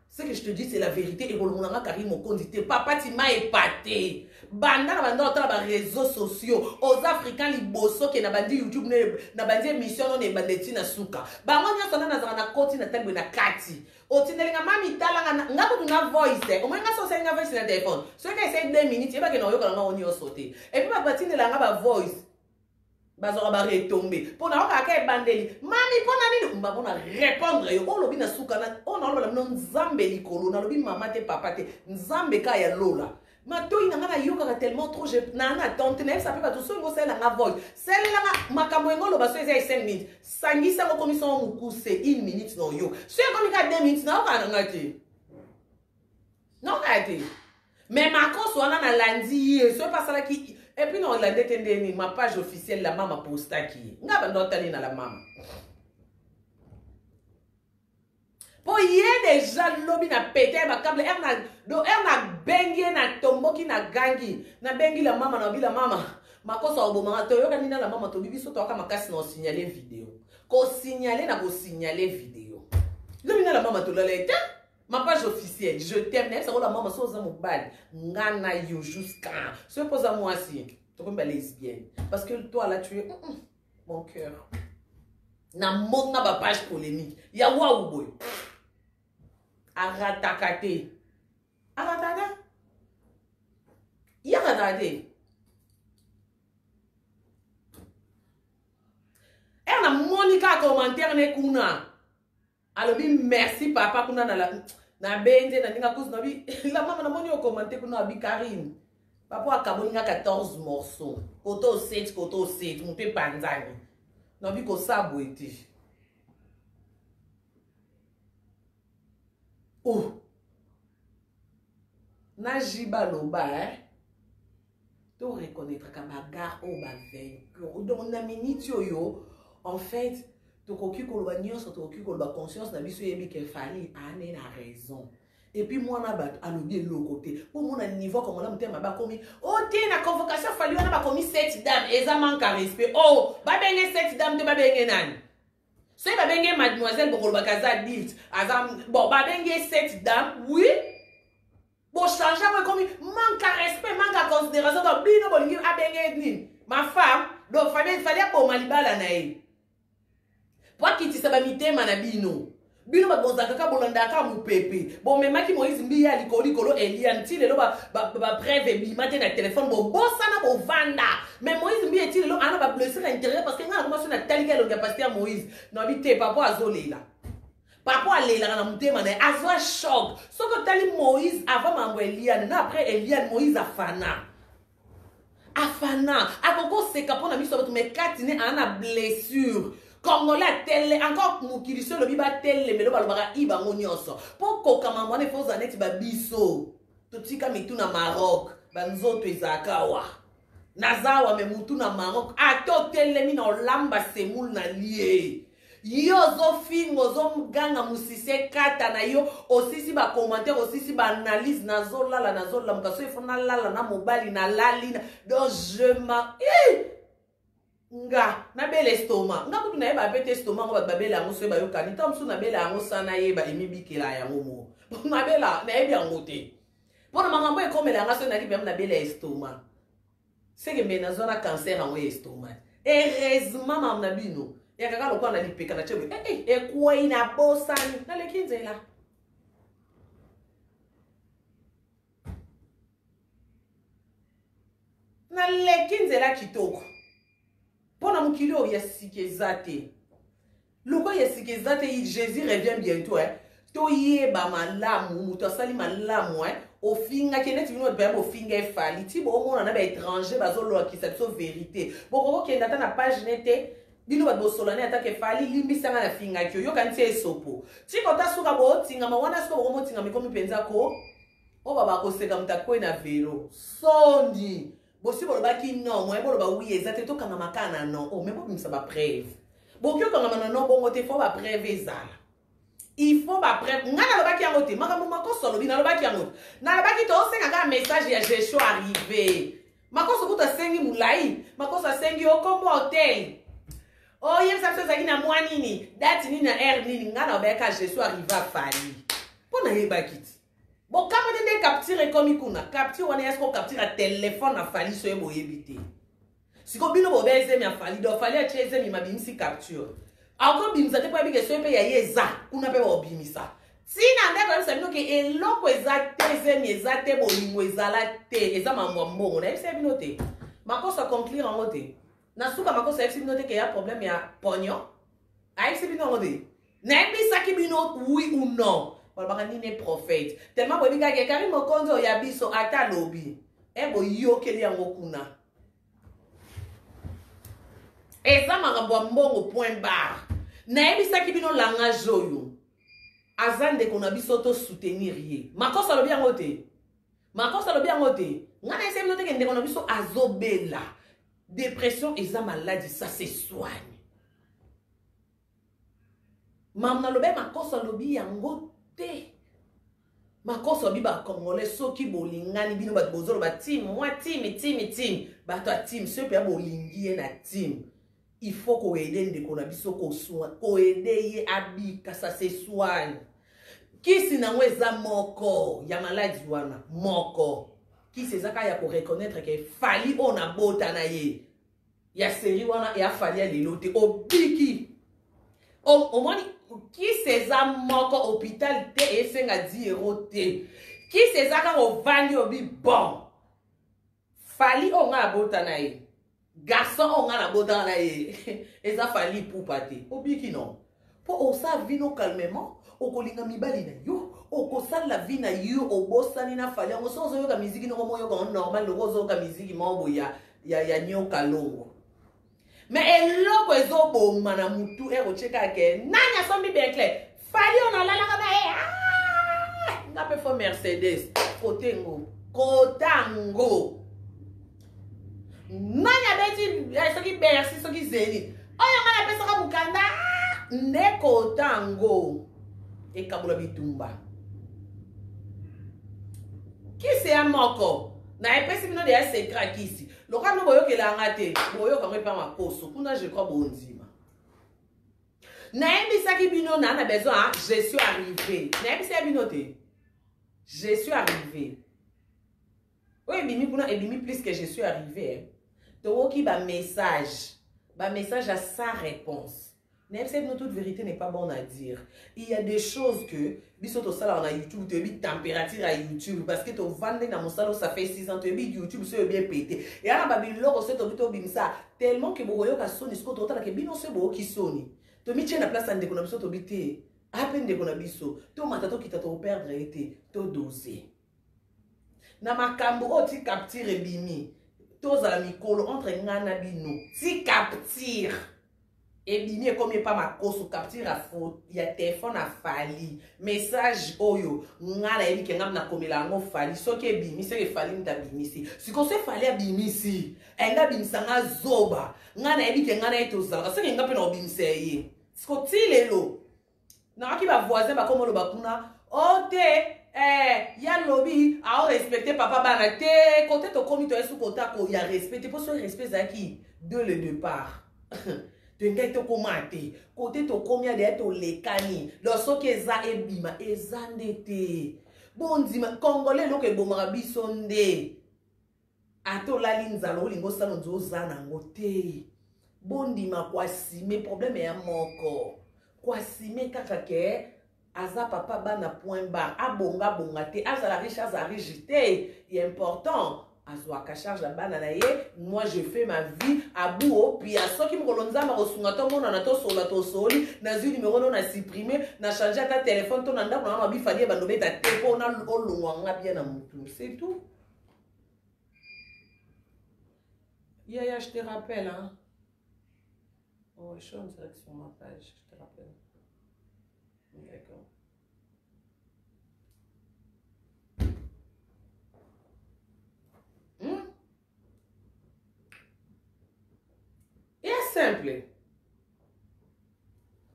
ce que je te dis, c'est la vérité. Et Rolonanga Karim Okondité, papa, tu m'as épaté. Banda, dans les réseaux sociaux, aux Africains, les bosso qui n'ont pas dit YouTube, n'ont pas dit émission, n'ont pas dit Nasuka. Bango, nous sommes dans la côte, nous sommes dans la Kati. Otindelinga mami talanga ngako tuna voice o mwenga so senga voice na téléphone so ka essaye 2 minutes eba ke na yoka nga oni osote et puis ba batindelanga ba voice bazo ba retomber pona oka ka bandeli mami pona nini mba pona répondre yo o lobi na suka na o na loba na nzambe likolo na lobi mama te papa te nzambe ka ya lola matoi na ngana yoka tellement trop je na na tante na ça peut pas tout so ngo sela nga voice sela nga makambo ngolo ba so eza 5 minutes sangisa ko commission mukuse 1 minute no yo so ko mika 2 minutes na ka ngati non ngati mais ma cause wana na lundi so pas ça qui et puis non la détendeni ma page officielle la mama posta qui ngaba ndotali na la mama pour y a déjà lobby na pété ma câble erna bengi na tomboki na gangi na bengi la mama na bila mama makosa oboma to yoka nina la mama to bibi so to aka makasi na signaler vidéo ko signaler na ko signaler vidéo lobby na la mama to la leta ma page officielle je t'aime ça la mama so za mobile ngana yo jusqu'à se pose à moi si to comme lesbienne parce que toi là tu es mon cœur na mona ba page polémique ya wa boy aratakate aratada yaradade na Monica commentaire ne kuna alobi merci papa kuna na benze na ninga kuzu nabi la mama na moni o commenter kuna abi Karine papa akaboninga 14 morceaux koto 7 mupe panzani na bi ko sabo ete oh na jiba loba to reconnaître ka bagarre o ba vainqueur donc na minute yo en fait to koki ko ba nyonso to koki ko ba conscience na biso yebi ke fali ane na raison. Et puis moi na ba alobi l'autre côté pour mon niveau comme on a mutema ba komi oh té na convocation fali wana ba komi cette dame eza manque respect oh ba benge cette dame te ba benge nani so ba benge mademoiselle bokolo ba kaza adulte azam bon ba benge cette dame oui bon changer moi comme manque respect manque considération donc bino bolingi a benge nini ma femme donc fallait pour malibala na e pour qui ti sa ba mitema na bino bino ba bonzaka ka bolanda ka mu pepe bon memaki Moïse mbiya likolo Eliane ti lelo ba preuve bimate na téléphone bo bosana bo vanda mais Moïse mbiya ti lelo ana ba blessure intérieur parce que ngana commencer na talika lo pasteur Moïse no bité papa azolela papa alela na mutema na azwa choc so ko tali Moïse avant mambo Eliane na après Eliane Moïse afana akoko seka pona miso bato me katine ana blessure Congolais telle encore mukiliso le biba telle melo balobaka iba ngonyoso poko kama mwana fo zaneti ba biso totika mitu na Maroc banzoto ezakawa nazawa me mutu na Maroc ato telle mi na olamba semul na lie yo zo fingo zo mganga musise kata na yo osisi ba commentaire osisi ba analyse na zo lala mkaso ifona lala na mobali na lalina donc je ma nga na bele estoma nga kutu na yeba pete estoma ngo babela yango so yeba yokani ta msu na bela yango sana yeba emibikela yango mo na bela na yebi yango te pona makambo ekomela yanga so na libe na bela estoma seke mbe na zona cancer yango estoma heureusement mam na bino ya kaka lokwa na lipeka na chebe ekwei na bosani na lekinzela na lekinzela kitoko pona mukilo ya sikezate loko ya sikezate Jésus revient bientôt to yeba malamu muto asali malamu ofinga keneti bino ba ofinga efali ti bo mona na ba étranger bazolo ki sa so vérité boko kenda ta na page nete bino ba bosolane atake fali limbisanga na finga kyo yo kanti esopo ti kota suka bo tinga ma wana suka bo tinga mikomi penza ko o baba ko seka mtakwe na velo sondi bosi boloba ki non moi boloba oui exacte to kanga makana non oh mais bon ça ba preuve bokyo kanga non bongo te faut ba preuve ezala il faut ba preuve ngana loba ki yango te makambo makoso lobi na loba ki yango na loba ki to senga ka message ya Jésus arrivé makoso kuta sengi mulai makoso sengi okombo hotel oh yem sa so zaki na mwanini date ni na air nini ngana loba ka Jésus arriva fali pona yeba kiti bon, quand vous capturez comme il y a capture, on est capture un téléphone à fali sur un éviter. Si vous avez un bébé, il fali, donc fali à chez eux, il m'a bien si capture. Encore bien, ça dépend de ce que y a yeza, on a pas bien ça. Si on a pas ça, nous que eloko exact, exact, bon, exact, exact, mambo, on a essayé de noter. Ma cause à conclure en mode. Nasuka ma cause à essayer de noter qu'il y a problème, il y a pognon. A essayer de noter. N'est-ce pas ça qui binote oui ou non? Voilà, ni ne prophète. Tellement que biga ke kari mokonzo ya biso ata lobi. Ebo yo keli yango kuna. Eza makambo mbongo point barre. Na ebisa ki bino langage oyo. Azande kona biso to soutenir ye. Makosa lobi yango te. Makosa lobi yango te. Ngana ese bino te ke ndeko na biso azobela. Dépression eza maladie, ça se soigne. Mamna lobe makosa lobi yango te. Makosa biba congolais soki bolingani bino bat bozolo ba team moi team bato a team ce pe bolingi na team il faut ko aider ndeko na biso ko soin ko aider ye abika ça se soigne kisi na ngweza moko ya maladie wana moko kisi ezaka ya ko reconnaître que fali ona bota na ye ya série wana ya fali ya lelote obiki o moni qui c'est ça moko hôpital te et senga 10 € te qui c'est ça quand on vandi obi bon fali on a bota na ye garçon on a bota na ye et ça fali pour pate obi ki non pour on sa vino calmement o kolinga mibali na yo o ko sala vie na yo o bosani na fali on so yo ka musique no moyo ko normal lo zo ka musique mo boya ya nyoka longo Mais eloko ezoboma na mutu erocheka ke nanya sombi bien clair. Fali on a la kaba nga pe fo Mercedes kotengo kotango. Nanya beti soki Bercy soki Zénith. Oyo ngana pesa ka mukanda nde kotango ekabula bitumba. Kisi ya moko na epesi bino de ya secret kisi. Loka no boyo kelanga te, boyo ka mwepa makoso. Kuna je crois bonzima. Na ebisa ki bino na besoin, je suis arrivé. Na ebisa bino te. Je suis arrivé. Oui, ebimi kuna ebimi plus que je suis arrivé. Towoki ba message à sa réponse. Même si toute vérité n'est pas bonne à dire. Il y a des choses que, biso sala on a YouTube, tu as température à YouTube, parce que tu vends dans mon salon, ça fait 6 ans, tu as YouTube, c'est bien pété. Et alors, babiloko, c'est ça, tellement que boyo ka soni, ce que tu as que bino se bo qui soni. Tu as mis la place en déconabiso, tu as bité, à peine déconabiso, tu as matato qui t'a perdre été, tu as dosé. Na makambo, oh, tu captures bimi, tu as la mikolo entre ngana bino, tu captures. Et bien, comme il n'y a pas ma cause, capture à faute, il y a téléphone à fali, message oyo, ngana ebi ke ngam na komela ngo fali, so ke bimi, se ke fali mta bimi si. Si ko se fali a bimi si, nga bimi sanga zoba, ngana ebi ke ngana eto zala, se ke nga pe na bimi se ye. Si ko tile lo, na aki ba voisin ba komo lo ba kuna, ote, ya lobby, a respecté papa bana te, kote to komi to esu kota ko ya respecté, pour ce respect zaki, de le départ. Tu n'es pas commenté. Côté to combien d'être lekani. Lorsque eza ebima, eza ndete. Bon dima, Congolais lo ke bomara bisonde. Ato la linzalo lingo sano zo zana ngote. Bon dima kwa si, mes problèmes ya moko. Kwa si me kaka ke aza papa bana point bar. Abonga bonga te, aza riche te. Il est important. Azwaka charge la banana ye, moi je fais ma vie à bout puis à ceux qui me kolonza ma rosunga to mona na to sola to soli na zu numéro non na supprimer na changer ta téléphone ton nda na ma bi fali ba nobeta te ko na olungwa bien na mutu, c'est tout. Yaya, je te rappelle hein. Oh, je suis en direct sur ma page, je te rappelle. D'accord. Simple.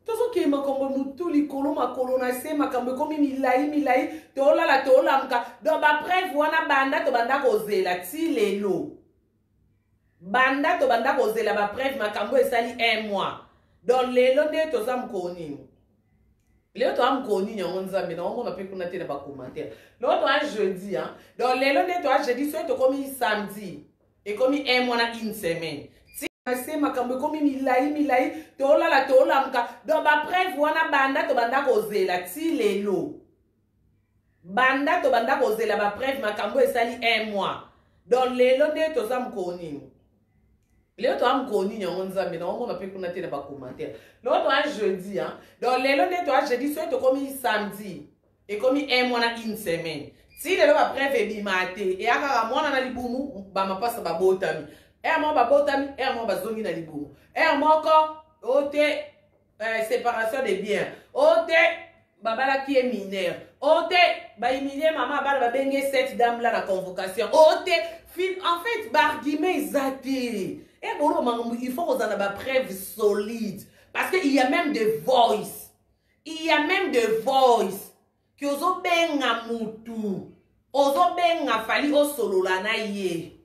Tozo ke makombo mutu likolo makolo na se makambo komi milai tola la tola mka do ba preuve wana banda to banda kozela ti lelo banda to banda kozela ba preuve makambo esali 1 mois donc lelo nde toza mkoni lelo to am koni nyango nzambe na ngoma pe kuna te na ba commentaire l'autre un jeudi hein donc lelo nde to jeudi so to komi samedi et komi 1 mois na une semaine. Se makambo komi milai tola la tola mka do ba preuve wana banda to banda kozela ti lelo banda to banda kozela ba preuve makambo esali 1 mois donc lelo nde toza mkoni lelo to am koni nyango nzambe na ngoma pe kuna te na ba commentaire l'autre un jeudi hein donc lelo nde to jeudi so to komi samedi et komi 1 mois na une semaine ti lelo ba preuve ebimate e aka mwana na libumu ba mapasa ba botami. Moi babotami, moi bazongi na libumu. Moko ote séparation des biens. Ote babala qui est mineur. Ote ba humilier maman bala ba benge cette dame là na convocation. Ote en fait barguimé zati. Bolo mangu il faut qu'on ait ba preuve solide parce que il y a même des voice. Il y a même des voice que ozo benga mutu. Ozo benga fali o solo la na ye.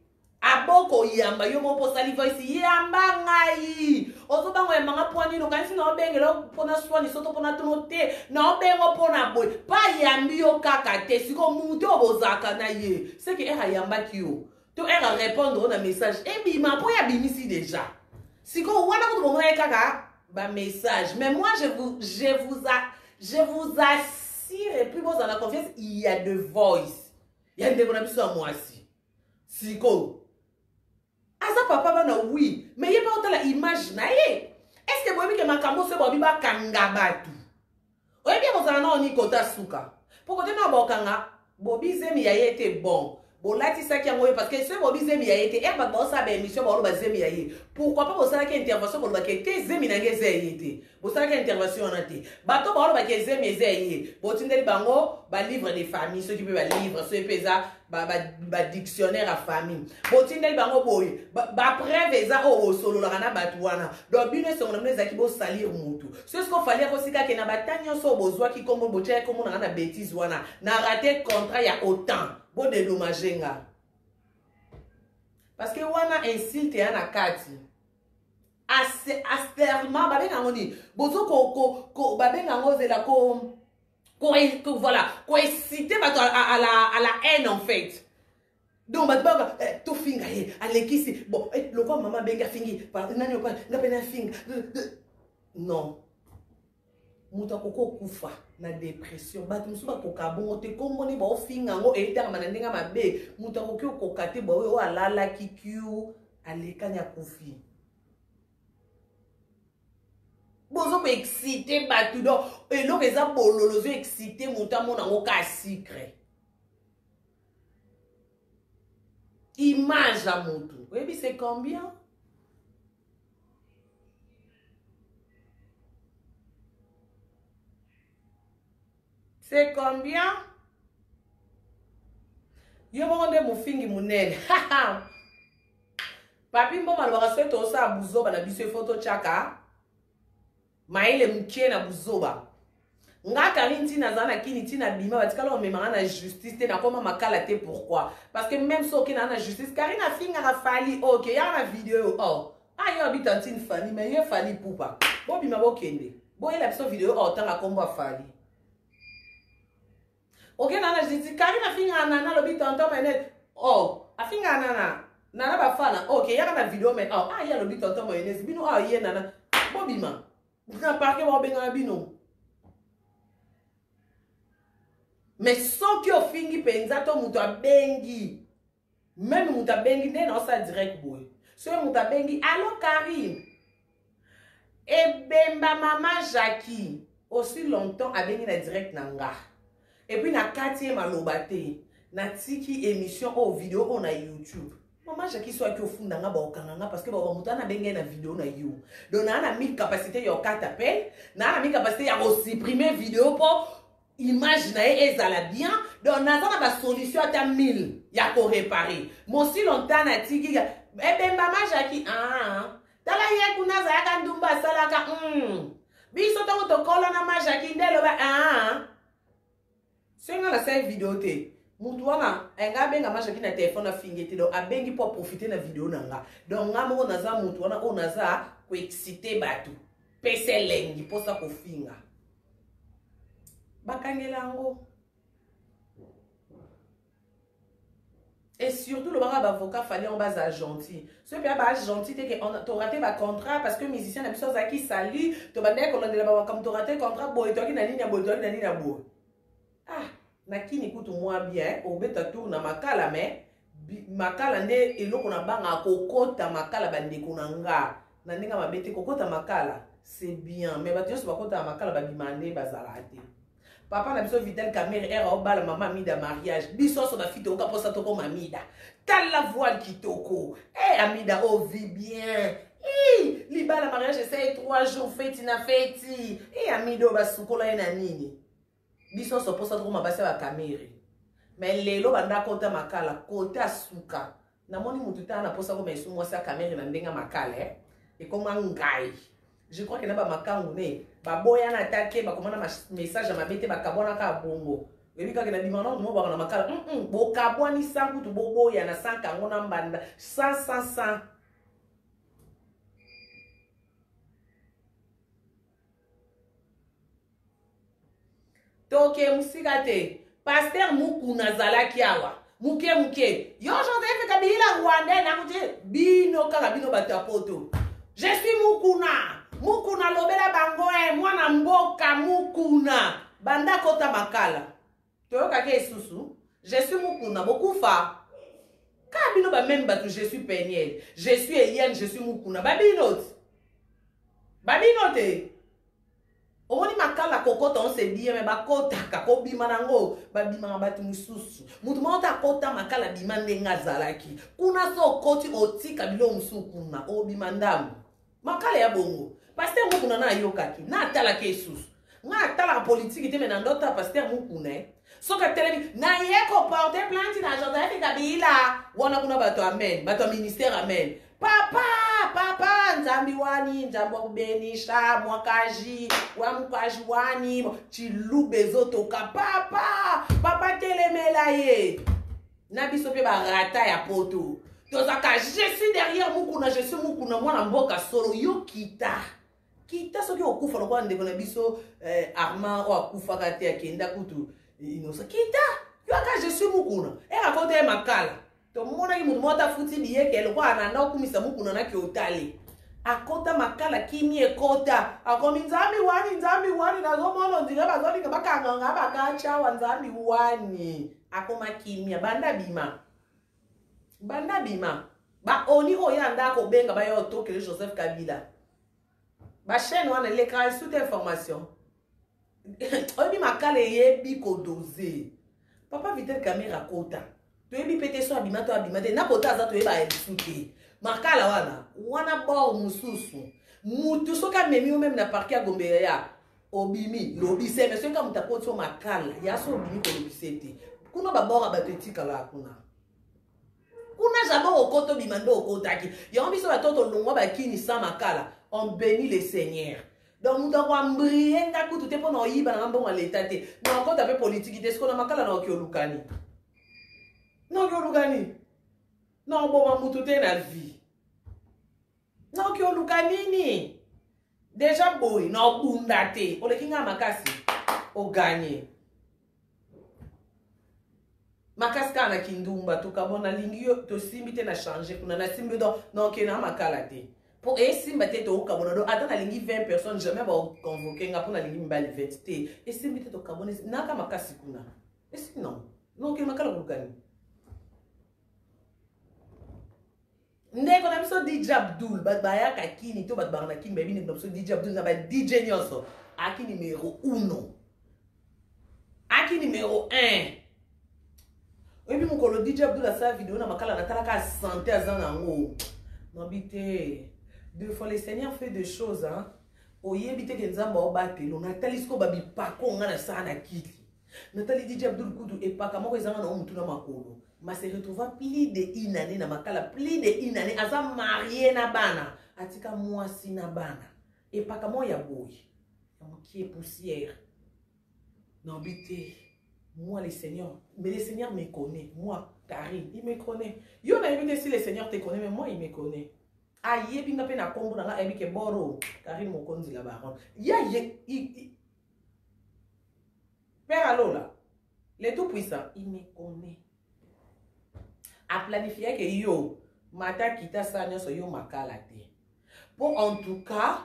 Aboko yamba yo mo posali voice yamba ngai ozo bango yamba poni no kanisi na obengelo pona swani soto pona tunote na obengo pona boy pa yambi yo kaka te siko muto obozaka na ye c'est que era yamba kiyo to era répondre na message bima po ya bimisi déjà siko wana ko mo kaka ba message mais moi je vous assure et plus vous en la confiance il y a de voice il y a des bonnes à moi aussi siko Asa papa bana oui, mais il y a pas autant la image na ye. Est-ce que vous avez que makambo se bobi ba kangabatu? Oye bien vous en a ni kota suka. Pour côté na bokanga, bobi zemi ya yete bon. bolati saki yango parce que ce bobi zemi ya été et ba bossa ba émission ba ba zemi ya yi pourquoi pas bossa ki intervention ko ba ke te zemi na ngeze yité bossa ki intervention na te ba to ba ba ke zemi ze yi botindeli bango ba livre de famille ceux qui peut ba livre ceux pesa ba dictionnaire à famille botindeli bango boy ba preuve eza o solo la na batuana donc bino so na meza ki bo salir mutu ce qu'on fallait ko sika ke na batanyo so bozwa ki comme botia comme na bêtise wana na raté contrat ya autant bon dédommager nga parce que wana insulte ya na kati asterment babenga ngoni bozo ko babenga ngozela ko voilà ko exciter bato à la haine en fait donc bato to finga alekisi bon le quoi maman benga fingi nani pas na pena finga non muta koko kufa na dépression bato musu bakoka bongo te komboni ba ofinga ngo etanga manandinga mabe muta koki okoka te ba o alala kikiu alekanya kufi bozo ko exciter bato do eloko eza bololozo exciter muta mona ngo ka secret image à mutu oui c'est combien. C'est combien? Yo monde mofingi munene. Papi mbo malobaka soto osa buzoba na biso photo chaka. Maile mkie na buzoba. Nga karinti na zana kini tina bima batikala o memanga na justice te na koma makala te pourquoi? Parce que même so ki na justice karina finga na fali OK, ya na vidéo oh. Ah yo habitantine fali mais yo fali poupa. Bo bima bo kende. Bo ela biso vidéo oh tanga komba fali. Ok, nana, je dis, Karina finga nana, lobi tonton, mais oh, a finga nana ba fana, ok, y'a na vidéo, mais oh, ah, y'a lobi tonton, mais bino, ah, y'a nana, bobima, na parke wa benga bino. Mais sans que au fingi penza to muta bengi, même muta bengi, ne non ça direct boy. So muta bengi, allo Karim, et bemba maman Jackie, aussi longtemps a bengi na direct nanga. Et puis, na 4e malobate, na tiki émission ou vidéo on a YouTube. Maman, j'ai qui soit qui au fond d'anga ba okanganga parce que ba muta na benga na vidéo na you. Donc na mis capacité yo carte appel, na mis capacité ya supprimer vidéo pour image na ezala bien. Donc na za ba solution à 1000 ya ko réparer. Mo si longtemps na tiki ben maman Jackie tala ye kuna za ya ndumba salaka biso to kola na maman Jackie ndelo ba c'est la seule vidéo te mutu wana enga benga macha ki na téléphone na fingete donc abengi pour profiter na vidéo nanga donc nga mo na za mutu wana o na za ko exciter batu pese lengi posa ko finga bakangela ngo et surtout le barabe avocat fallait en base à gentil ce bien ba gentil te que on t'aura raté ba contrat parce que musicien na biso za ki sali to bande ko landela ba comme t'aura raté contrat boy to ki na nini ya boy to ki na nini ya boy. Ah, nakini kutu mwa bien, obeta tour na makala me, makala nde eloko na banga kokota makala bandeko na nga. Na ndinga mabete kokota makala, c'est bien, mais batyo so bakota makala ba bimande bazala te. Papa na biso Vital Camere era obala mama mida mariage, biso so na fite oka posa toko mamida. Tal la voile kitoko. Eh amida oh vit bien. Libala mariage c'est 3 jours fête na fête. Amido basukola ena nini. Biso so posa trop mabase ba kamere mais lelo banda kota makala kota suka na moni mututa na posa ko mesu mwasa kamere na ndenga makala et comme ngai je crois que na ba makangu ne ba boya na take ba komana message à mabete ba kabona ka bongo ebi ka na dimana mo ba na makala bo kabwani sangu to boboya na sanka ngona mbanda 100 toke musikate pasteur mukuna zalaki awa muke yo Joseph Kabila Rwanda na kuti bino kaka bino batapoto je suis mukuna lobela bango mwana mboka mukuna banda kota makala toyoka ke susu je suis mukuna bokufa ka bino ba même batu je suis Peniel je suis Eliane je suis mukuna babino te omoni makala koko kota on se bien mais ba kota ka ko bima nango ba bima nga batu mususu mutu monta kota makala bima ndenga zalaki kuna so koti otika bilo musuku na o bima ndamu makala ya bongo pasteur mukuna na yokaki na tala ke susu nga tala politique te mena ndota pasteur mukuna soka telemi na yeko porter plainte na Joseph Kabila wana kuna bato amen bato ministère amen papa nzambi wani nzambi wakubenisha mwakaji wa mkaji wani chilube zotoka papa telemela ye na biso pe barata ya poto tozaka je suis derrière mukuna je suis mukuna mwana mboka solo yo kita soki okufa lokwa ndeko na biso Armand o akufa kate akenda kutu inosa kita yo aka je suis mukuna raconte makala to mona ki mutu futi biye ke lokwa ananda okumisa mukuna na ki otale akota makala kimi ekota akomi nzambi wani nazo mono ndile bazoni ka bakanga bakacha wa nzambi wani akoma kimia banda bima ba oni oyanda ko benga ba yo tokele Joseph Kabila ba chaîne wana l'écran sous information obi makala yebi ko doser papa Vitel caméra kota to yebi pété so abimate na kota za to yeba esuke makala wana bo mususu mutu soka memi o même na parquet a Gombe ya obimi lobi se mais soka mutapoti o makala ya so obimi ko lobi sete kuna babora batetika la kuna jabo okoto bimando okotaki ya biso batoto longwa bakini sa makala on bénit le Seigneur. Donc nous devons briller nga kutu te pona oyiba na mbongo l'état te. Na encore taper politique te skona makala na okiolukani. Na okiolukani. Na oboma mutu te na vie. Na okiolukani ni. Déjà boy na obunda te. Ole kinga makasi o gagner. Makasi kana kindumba to kabona lingi yo to simbi te na changer kuna na simbi do na okena makala te. Pour essayer de mettre au Cameroun, attends la ligne 20 personnes, jamais va convoquer pour la ligne 20 et si mettre au Cameroun, n'a qu'à ma casse kuna. Et si non, non que ma cala boucani. N'est qu'on a mis sur DJ Abdul, bad baya kakini, to bad barnakin, baby, n'est pas sur DJ Abdul, n'a pas DJ Nyoso. Aki numéro 1. Aki numéro 1. Et puis mon colo DJ Abdul a sa vidéo, n'a ma cala n'a pas santé à Zanango. Non, bité. Deux fois le Seigneur fait des choses, hein. Oye bite kenzamba obatelo Nathalie sko babi pako ngana sana kiti. Nathalie DJ Abdul Kudu et paka moko ezanga na mutu na makolo. Ma se retrouva plus de une année na makala plus de une année aza marié na bana atika mwasi na bana. Et paka mo ya boy. Ya mokie poussière. Non bite. Moi le Seigneur, mais le Seigneur me connaît. Moi Karine, il me connaît. Yo na évité si le Seigneur te connaît mais moi il me connaît. Aïe, binga pe na kombo na nga ke boro Karine Mokonzi la baronne. Ya Père Alola, le tout puissant, il me connaît. A planifié que yo mata kita sa nyoso yo makala te. Bon en tout cas,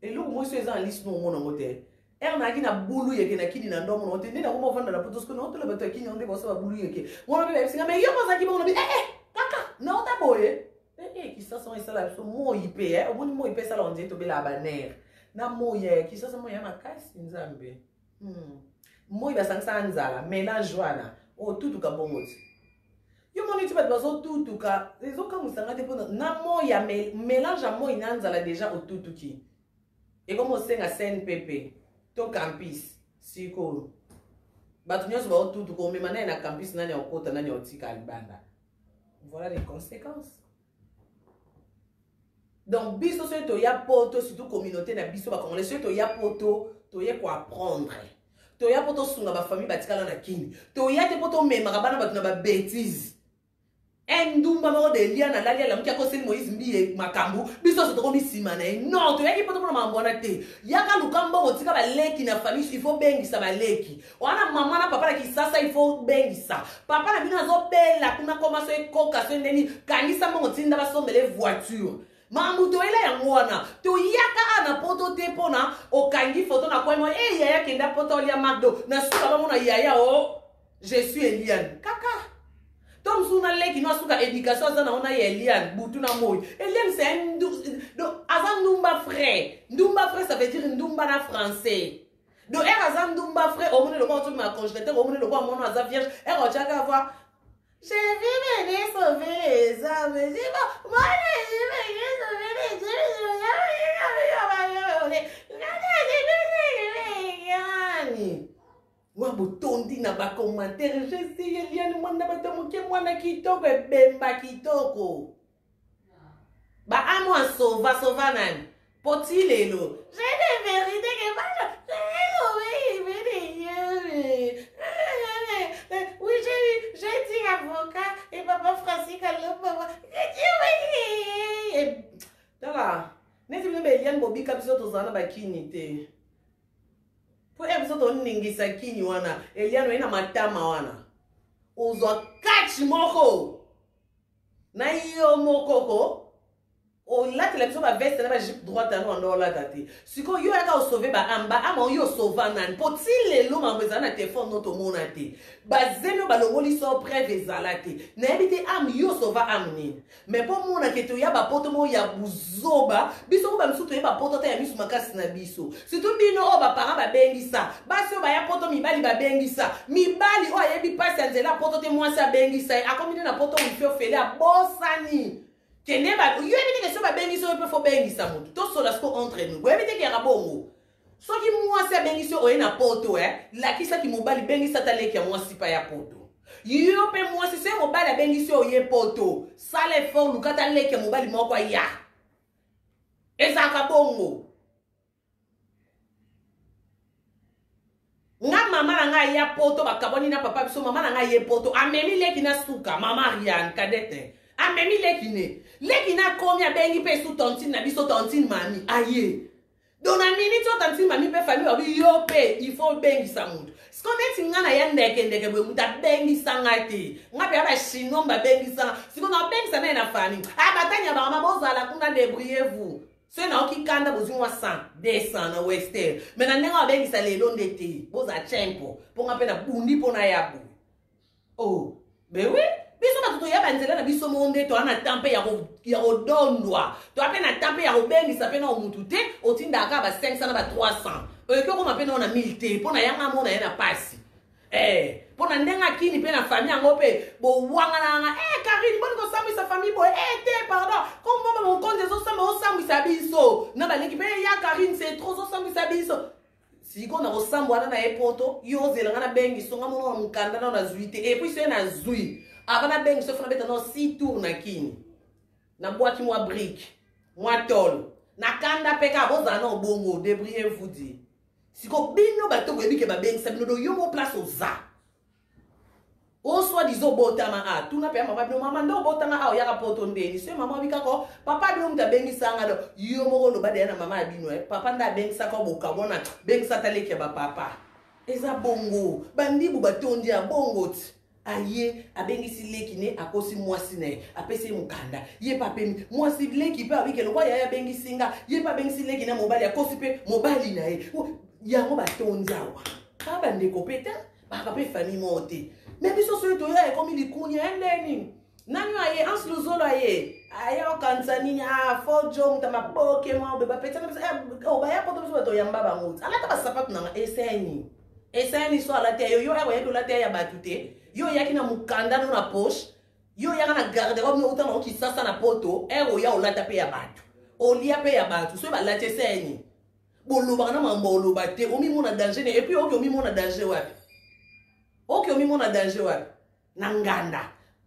et là moi c'est en liste no mon motel. Na kina bulu yeke na kini na ndomo no te na ko mo vanda la potosko no to le bato kini onde bosa bulu yeke. Mo be singa me yo mo za ki mo no bi kaka no ta boye. Qui ça sont ça là mo ipe au moins mo ipe ça là on dit to be la banner na mo ye qui ça mo ya makasi nzambe mo iba sangsa nzala mélange wana o tutu ka bongoti yo mo niti bat bazo tutu ka ezoka musanga te pona na mo ya mélange a mo inanzala déjà o tutu ki e comme senga CNPP to campus siko batu nyoso ba o tutu ko me mana na campus nani okota nani otika libanda. Voilà les conséquences. Donc, biso se to ya poto, surtout communauté na biso ba congolais, se to ya poto, to ya ko apprendre. To ya poto sunga ba famille batikala na kini. To ya te poto mema bana batu na ba bêtise. Ndumba mo de lia na lalia la mkia ko seli Moïse mbiye makambu. Biso se to ko misima na. Non, to ya ki poto na mambona te. Ya ka lukambo motika ba leki na famille, il faut bengisa ba leki. Wana mama na papa na kisasa il faut bengisa. Papa na bina zo bella kuna koma so ekoka so ndeni kanisa mo tinda ba sombele voiture. Mamuto ila ya mwana to yaka ana poto te pona okangi photo na kwa mo yaya kenda poto lia magdo na suka ba mona yaya o je suis Eliane kaka tom suna leki no suka éducation za na ona ya Eliane butu na moy Eliane c'est un azan ndumba frère ça veut dire ndumba na français Donc, elle a zandumba frère, au moins le roi, tu m'as congélateur, au moins le roi, mon asa vierge, elle a déjà qu'à voir. Je vais venir sauver les âmes. Je vais moi, je vais venir sauver les âmes. Moi, botondi na ba commentaire, je sais, Eliane, moi, na ba tomoke, moi, na kitoko, bemba kitoko. Ba, à moi, sauva, nan. Poti lelo. J'ai des vérités que moi, oui, j'ai dit avocat et papa Francis Kalopapa. J'ai dit oui. Voilà. N'est-ce pas Eliane Bobi Kapso Tozana Bakinite? Pour episode on ningisa kini wana. Eliane ina matama wana. Ozo catch moko. Na iyo mokoko. O la télévision va veste na ba jupe droite na ndo la tati. Siko yo aka o sauver ba amba ama yo sauver nan. Poti lelo mambeza na téléphone no to monate. Ba zeno ba longoli so près ezalate. Na ebite am yo sauver am ni. Mais pour mona ke to ya ba poto mo ya buzoba, biso ko ba msuto ya ba poto ta ya misu makasi na biso. Surtout bino o ba parent ba bengisa. Ba so ba ya poto mibali ba bengisa. Mibali o yebi passe nzela poto te mwasi bengisa. Akomine na poto mfio fele a bosani. Keneba, yo ebite que so ba bengiso pe fo bengisa mutu. To so la sko entre nous. Go ebite ke ya bongo. So ki mwasi a bengiso o na poto la kisa ki mobali bengisa ta leki ya mwasi pa ya poto. Yo pe mwasi se mobali a bengiso o ye poto. Sale fort lukata leki ya mobali moko ya. Eza ka bongo. Nga mama na nga ya poto bakaboni na papa biso mama na nga ye poto amemi leki na suka mama Rian kadete. Amemi leki ne. Leki na komi a bengi pe su tontine na biso tontine mami. Aye. Don a minute so tontine mami pe famille obi yo pe. Il faut bengi sa mutu. Skoneti nga na ya ndeke bwe muta bengi sa ngati. Nga pe aba chino mba bengi sa. Siko na bengi sa na famille. Batanya ba mama bozala kuna débrouillez-vous. Se na oki kanda bozi mwa 100, 200 na western. Mena nenga bengi sa lelo ndete. Boza chempo. Ponga pe na bundi pona yabu. Oh. Ben oui. Biso ba tuto ya banzela na biso monde to ana tampe ya rodondwa to apena tampe ya robengi sa pena omutu te otinda aka ba 500 na ba 300 ko ko mapena na 1000 te pona yanga mona yana pasi pona ndenga kini pena famille yango pe bo wanga na Karine boni ko sambisa famille boy te pardon comme mama mon compte zo sambisa biso na ba leki pe ya Karine c'est trop zo sambisa biso siko na osambwana na epoto yo zelanga na bengi songa mona mkanda na zuite et puis c'est na zui Avana bengi se fona beta no 6 tours na kini. Na boaki mwa brique, mwa tol. Na kanda peka boza na bongo débrouillez-vous dit. Siko bino bato webi ke ba bengi sa bino do yo mo place oza. O soit disons botama a, tu na pe mama bino mama ndo botama a o yaka poto ndeni. Se mama bika ko papa bino mta bengi sanga do yo mo lo bade na mama bino papa nda bengi sa ko bokamona bengi sa tale ke ba papa. Eza bongo, bandibu batondi a bongo ti. Aye abengisi leki ne akosi mwasi ne apesi mukanda ye papemi mwasi leki pe abike lokwa ya bengisi nga ye pa bengisi leki na mobali akosi pe mobali na ye yango batonzi awa ba ndeko peta ba pe famille monte mais biso so to ya komi likunya endeni nani aye ansluzolo aye o kanzanini fojo mtama boke mo beba peta o ba ya poto biso to yamba ba nguti ala ta ba sapatu na eseni so ala te yo ya la te ya batute yo yaki na mukanda no na poche yo yaka na garde robe no utana oki sasa na poto ya olata pe ya batu olia pe ya batu so ba late seni boloba na mambo oloba te omi mona danger ne et puis omi mona danger wapi na nganda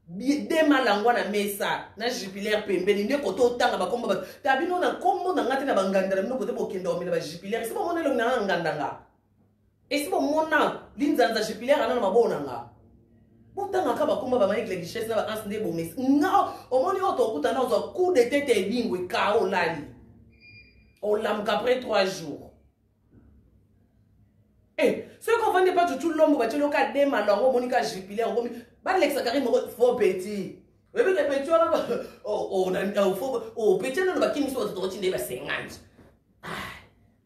de malangwa na mesa na jupilaire pembeni ne koto tanga ba komba ba tabino na kombo na ngati na banganda no kote bokenda omela ba jupilaire c'est pas mona lo na nganda nga et c'est pas mona linzanza jupilaire ana na mabona nga Botanga kaba kumba ba mani klegishesi na ba ansinde bomes. Nga omoni oto okuta na ozo coup de tête ebingwe ka olali. Olam qu'après 3 jours. Ceux qu'on vende pas tout l'homme ba telo ka de malongo monika jipile ngo ba lexa Karine mo fo petit. Wewe ke petit ona petit na ba kimi so to tinde ba 50.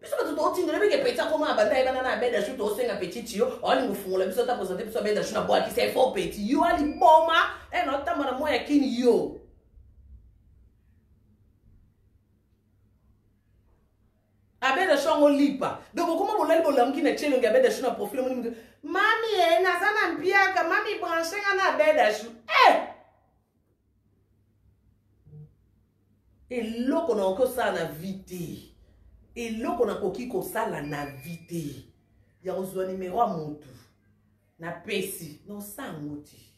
Biso ba to tinde le ke petit comme abanda ibana na beda shu to senga petit yo oli ngufungula biso ta présenter biso beda shu na boaki c'est fo petit yo ali boma no tamba na moya kini yo. abeda chou lipa. Donc comment vous l'allez bolam qui ne tient le abeda chou na profil mami nazana mpiaka mami branché na abeda chou. Et l'eau na encore ça na vite. Et l'eau na koki ko ça na vite. Ya ozwa numéro a montu. Na pesi non ça ngoti.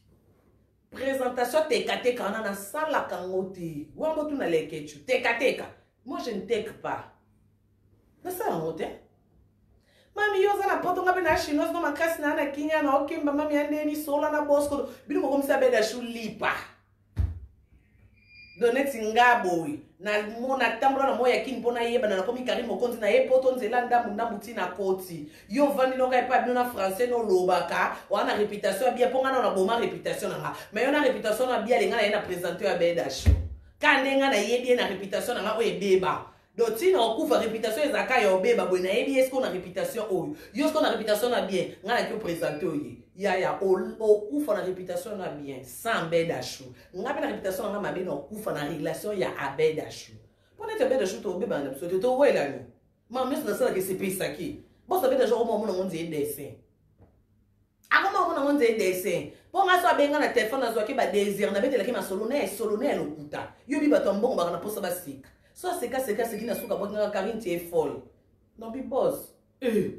Présentation teka na sala kangoti. Wambo tu na lekechu teka. Moi je ne teka pas. Na ça ngoti. Mami yoza na poto ngabe na chinoise no makasi na na kinya na okimba mami andeni sola na bosco. Bino mo komisa beda shu lipa. Doneti ngabo na mona tambula na moya kin pona yeba na komi karimo konti na epoto nzela ndambu tina koti yo vandi no kai pa bino na français no lobaka wana réputation bien ponga na boma réputation na mais yo na réputation na bien lenga na na présenter ya beda show kandenga na yebi na réputation na o ebeba dotina okufa réputation ezaka ya obeba bo na yebi est-ce qu'on a réputation o yo ce qu'on a réputation na bien ngana ki présenter oye ya okufa na réputation na bien sans beda show ngabe na réputation na mabe na okufa na relation ya abeda show pone te beda show to obeba na biso to wela ni mama na sala ke se pesa ki bo sa beda show mo mo na nzi dessin akoma mo na nzi dessin po nga so abenga na téléphone na zo ki ba désir na betela ki ma solone lokuta yo bi bato mbongo ba na posa ba sika so c'est qui na suka bo nga Karine ti est folle non bi boss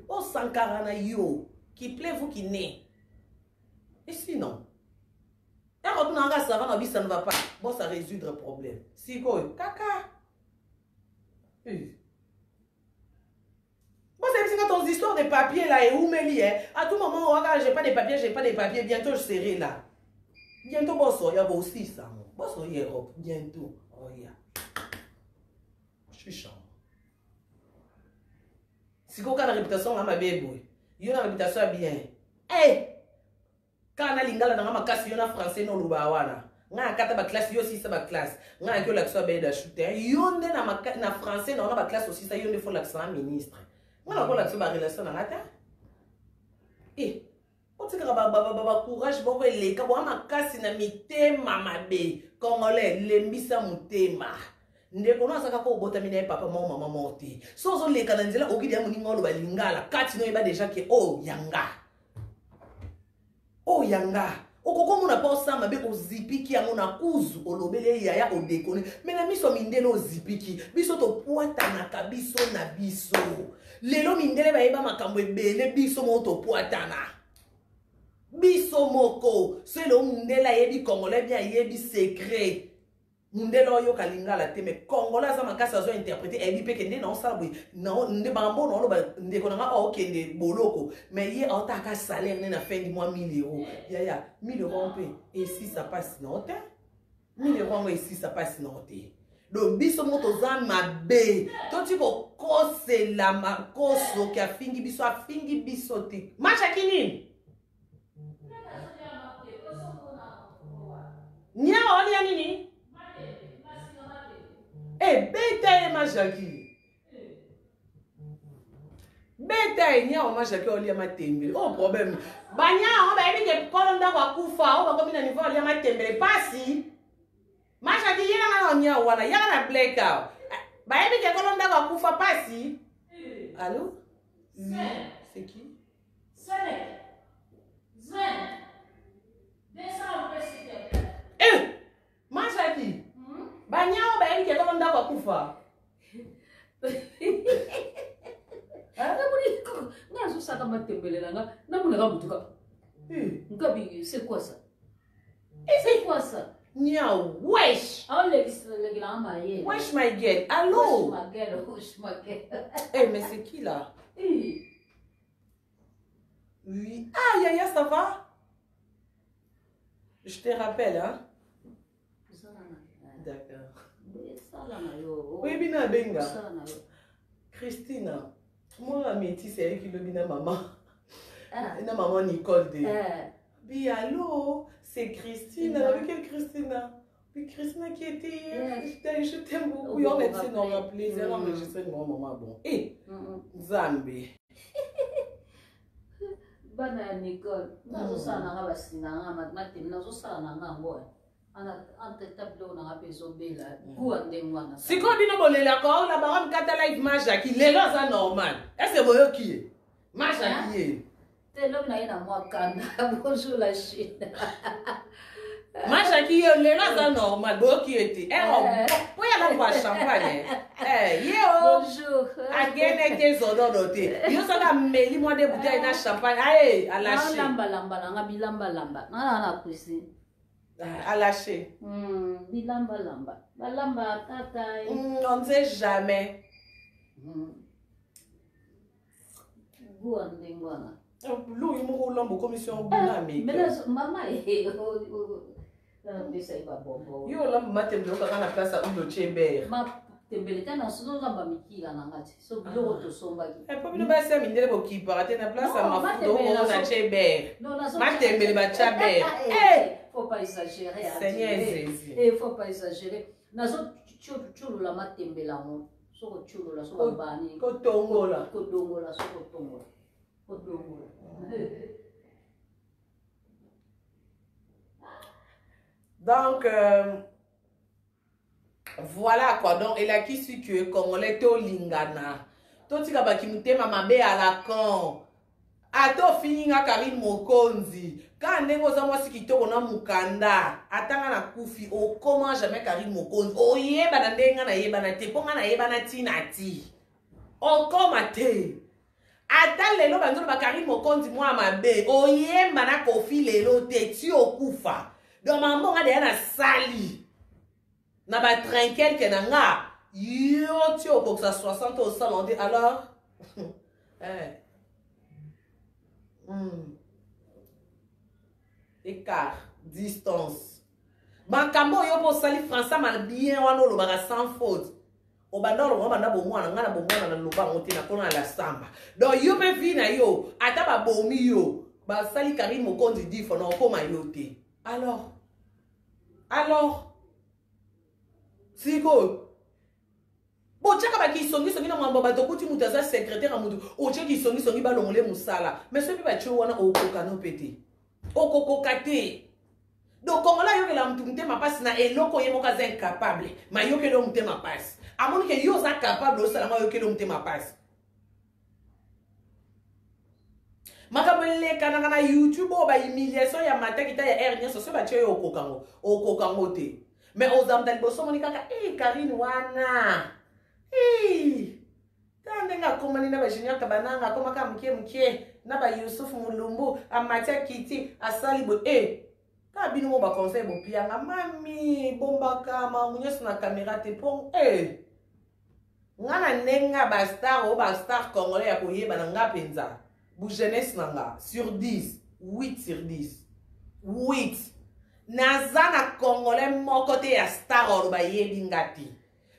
o sankara na yo qui plaît vous qui né. Et sinon, ça ne va pas. Bon, ça résoudre le problème. Si quoi, caca. Bon, c'est quand ton histoire de papier là et où me lie, à tout moment, regarde, j'ai pas de papier, bientôt je serai là. Bientôt, boss, il y a aussi ça. Boss, il y a bientôt. Oh, yeah. Je suis chiant. Si quoi, la réputation, ma bébé, il y a une réputation bien. Hey! Quand on a lingala dans ma classe, il y a français non lubawana. Nga kata ba classe yo si sa ba classe. Nga ko l'accent be da shooter. Yo nde na français na ba classe aussi ça yo nde faut l'accent ministre. Nga ko l'accent ba relation na ngata. On tika ba courage bo le ka bo makasi na mitema mabe. Congolais lembisa mutema. Ndeko na saka ko bota mina papa mama morti. Sozo le kana nzela okidi ya muninga lo ba lingala. Kati no yeba déjà que oh yanga. Oh yanga, okoko muna pa osama be ozipiki yango na kuzu olobele yaya odekone mena miso mindele ozipiki biso to poatanaka biso na biso lelo mindele bayeba makambo ebele biso mo to poatana biso moko selo mundela yebi congolais bien yebi secret mundela oyo kalingala te mais congolais za makasa zo interpréter ebi pe kende na osabwe na nde bambo na lo ndeko na o kende boloko mais ye otaka salaire na fin du mois 1000 euros ya 1000 euros pe et si ça passe note 1000 euros et si ça passe note donc biso moto za mabe to ti ko kose la makoso ki afingi biso te macha kinini nya oli ya nini beta ma jaki. Beta nya o ma jaki o lia matembele. Oh problème. Banya on ba ebi ke kolonda kwa kufa o ba komi na niveau o lia matembele pasi. Ma jaki yena na nya wana yena na blackout. Ba ebi ke kolonda kwa kufa pasi. Allô? C'est qui? Sene. Zen. Descends le ma jaki. Banyao ba yike kama ndako kufa. Nga zo saka matembele nga na muna ka butuka. Ngabi c'est quoi ça? Et c'est quoi ça? Nya wesh. On le gila maye. Wesh my girl. Allô? Wesh my girl. Mais c'est qui là? Oui. Ah Yaya, ça va? Je te rappelle hein. D'accord. Oui, bina benga. Christina. Moi, métis, c'est elle qui le bina maman. Na maman Nicole de. Bi allô, c'est Christine. Avec quelle Christina? Oui, Christina qui était hier. Je t'aime beaucoup. Oui, on est dans la plaisir. Enregistré mon maman. Bon. Zambi. Bana Nicole. Nazo sana nga basina nga matmati nazo sana nga ngoya. entre tableau na apeso bela kuwa ndengwana siko bino bolela ko la baram kata live majaki lelo za normal est-ce que boyo qui majaki te lo na ina mwa kanda bonjour la Chine majaki lelo za normal boyo qui était po ya la boire champagne yo bonjour agene te zododote yo saka meli moi de bouteille na champagne allez à lâcher lamba na bilamba lamba na cuisine à lâcher. Balamba, tata. On ne sait jamais. L'eau, il m'a roulé en commission. Mais maman est. Yo, là, matin, je vais la place à Udo Chébert. Tembeleka na solo lamba mikila na ngati so biloko to sombaki po bino ba sa mindele bo ki parate na place à mafuto na Chébert matembele ba Chébert faut pas exagérer Seigneur Jésus faut pas exagérer nazo chulula matembela mo soko chulula so bani ko tongola soko tongola donc voilà quoi, donc il a qui suit que Congolais to lingana to tika bakimute mama be à la con ato fininga Karine Mokonzi quand nengo za mwasi kitoko na mukanda atanga na kufi o comment jamais Karine Mokonzi o yeba na ndenga na yeba na te ponga na yeba na tinati o koma te ata lelo banzo ba Karine Mokonzi mwa mabe o yemba na kofi lelo te ti okufa donc mambo nga de na sali na ba trinquel ke na nga yo ti okokisa 60 au salon de alors écart distance makambo yo po sali français mal bien wana olobaka sans faute obanda oloba banda bomwana nga na bomwana na loba ngote na kona la samba donc yo pe vi na yo ata ba bomi yo ba sali Karine Mokonzi difo na okoma yo te alors siko bochaka ba kisongi songi na mwamba bato kuti mutu aza secrétaire a mutu oche kisongi songi balongole musala mais soki ba cho wana okoka no pete okokoka te donc kongola yo ke la mutu mutema pasi na eloko ye moka za incapable ma yo ke lo mutema pasi amoni ke yo za capable o sala ma yo ke lo mutema pasi makamele kana na YouTube o ba humiliation ya matakita ya hernia so ba cho yo okokango te mais aux hommes d'Alboso, on dit que Karine wana. Tandenga komani na ba Junior Kabananga koma ka mkie na ba Yusuf Mulumbu amatia kiti asali bo ka binu mo ba conseil bo pianga mami bomba kama munyesu na caméra te pon ngana nenga ba star congolais ya koyeba na nga penza bu jeunesse nanga sur 10 8 sur 10 8 Nazana Congolais moko te ya star oloba yebi ngati.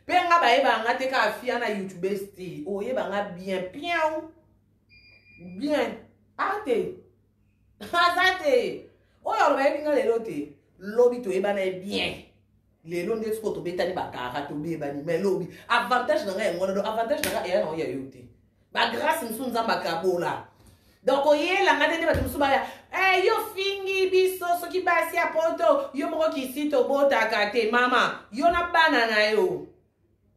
Pe nga ba yeba ngate ka afia na YouTube sti. O yeba nga bien. Ate. Azate. O oloba yebi nga lelo te. Lobi to yeba na bien. Lelo nde tsko to betani bakara to beba ni mais lobi. Avantage na nga ngona do avantage na nga ya na ya yote. Ba grâce msunza makabola. Donc oyela ngate ba tumusuba ya yo fingi biso soki basi ya poto yo moko kisi to bota kate mama yo na bana na yo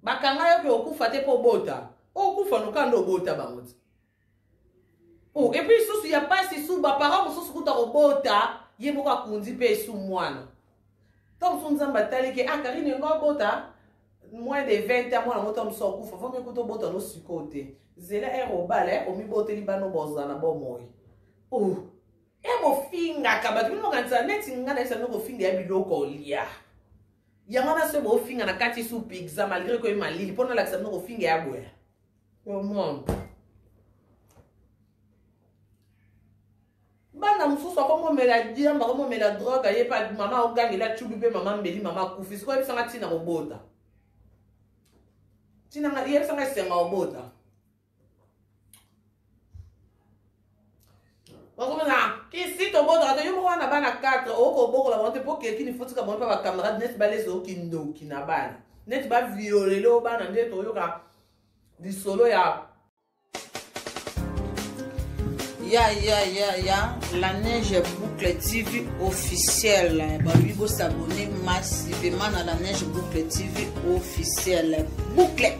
bakanga yo ke okufa te po bota okufa no kando bota bangote et puis susu ya pasi su ba parents susu kuta ko bota ye moko akundi pe su mwana donc sunza mbatali ke Karine ngo bota moins de 20 ans mwana moto mso okufa fo me kuto bota no sikote zela erobale omi boteli bano bozana bo moyi ebo finga kabatu bino kanisa neti ngana isa noko finga ya biloko lia yangana se bo finga na kati su pizza malgré ko malili pona la noko finga ya boya yo mon bana mususu ko mela diamba ko mela drogue ye pa mama ogangi la chubi pe mama mbeli mama kufi siko ebisanga tina robota tina nga yebisanga senga robota Ici, ton bon droit, yo mwana bana 4 oko boko la bonte pour quelqu'un il faut que bon pas camarade net ba les o kindo kinabana net ba violer lo bana ndeto yo ka di solo ya Ya la Neige Boucle TV officielle. Lui go s'abonner massivement à la Neige Boucle TV officielle. Boucle.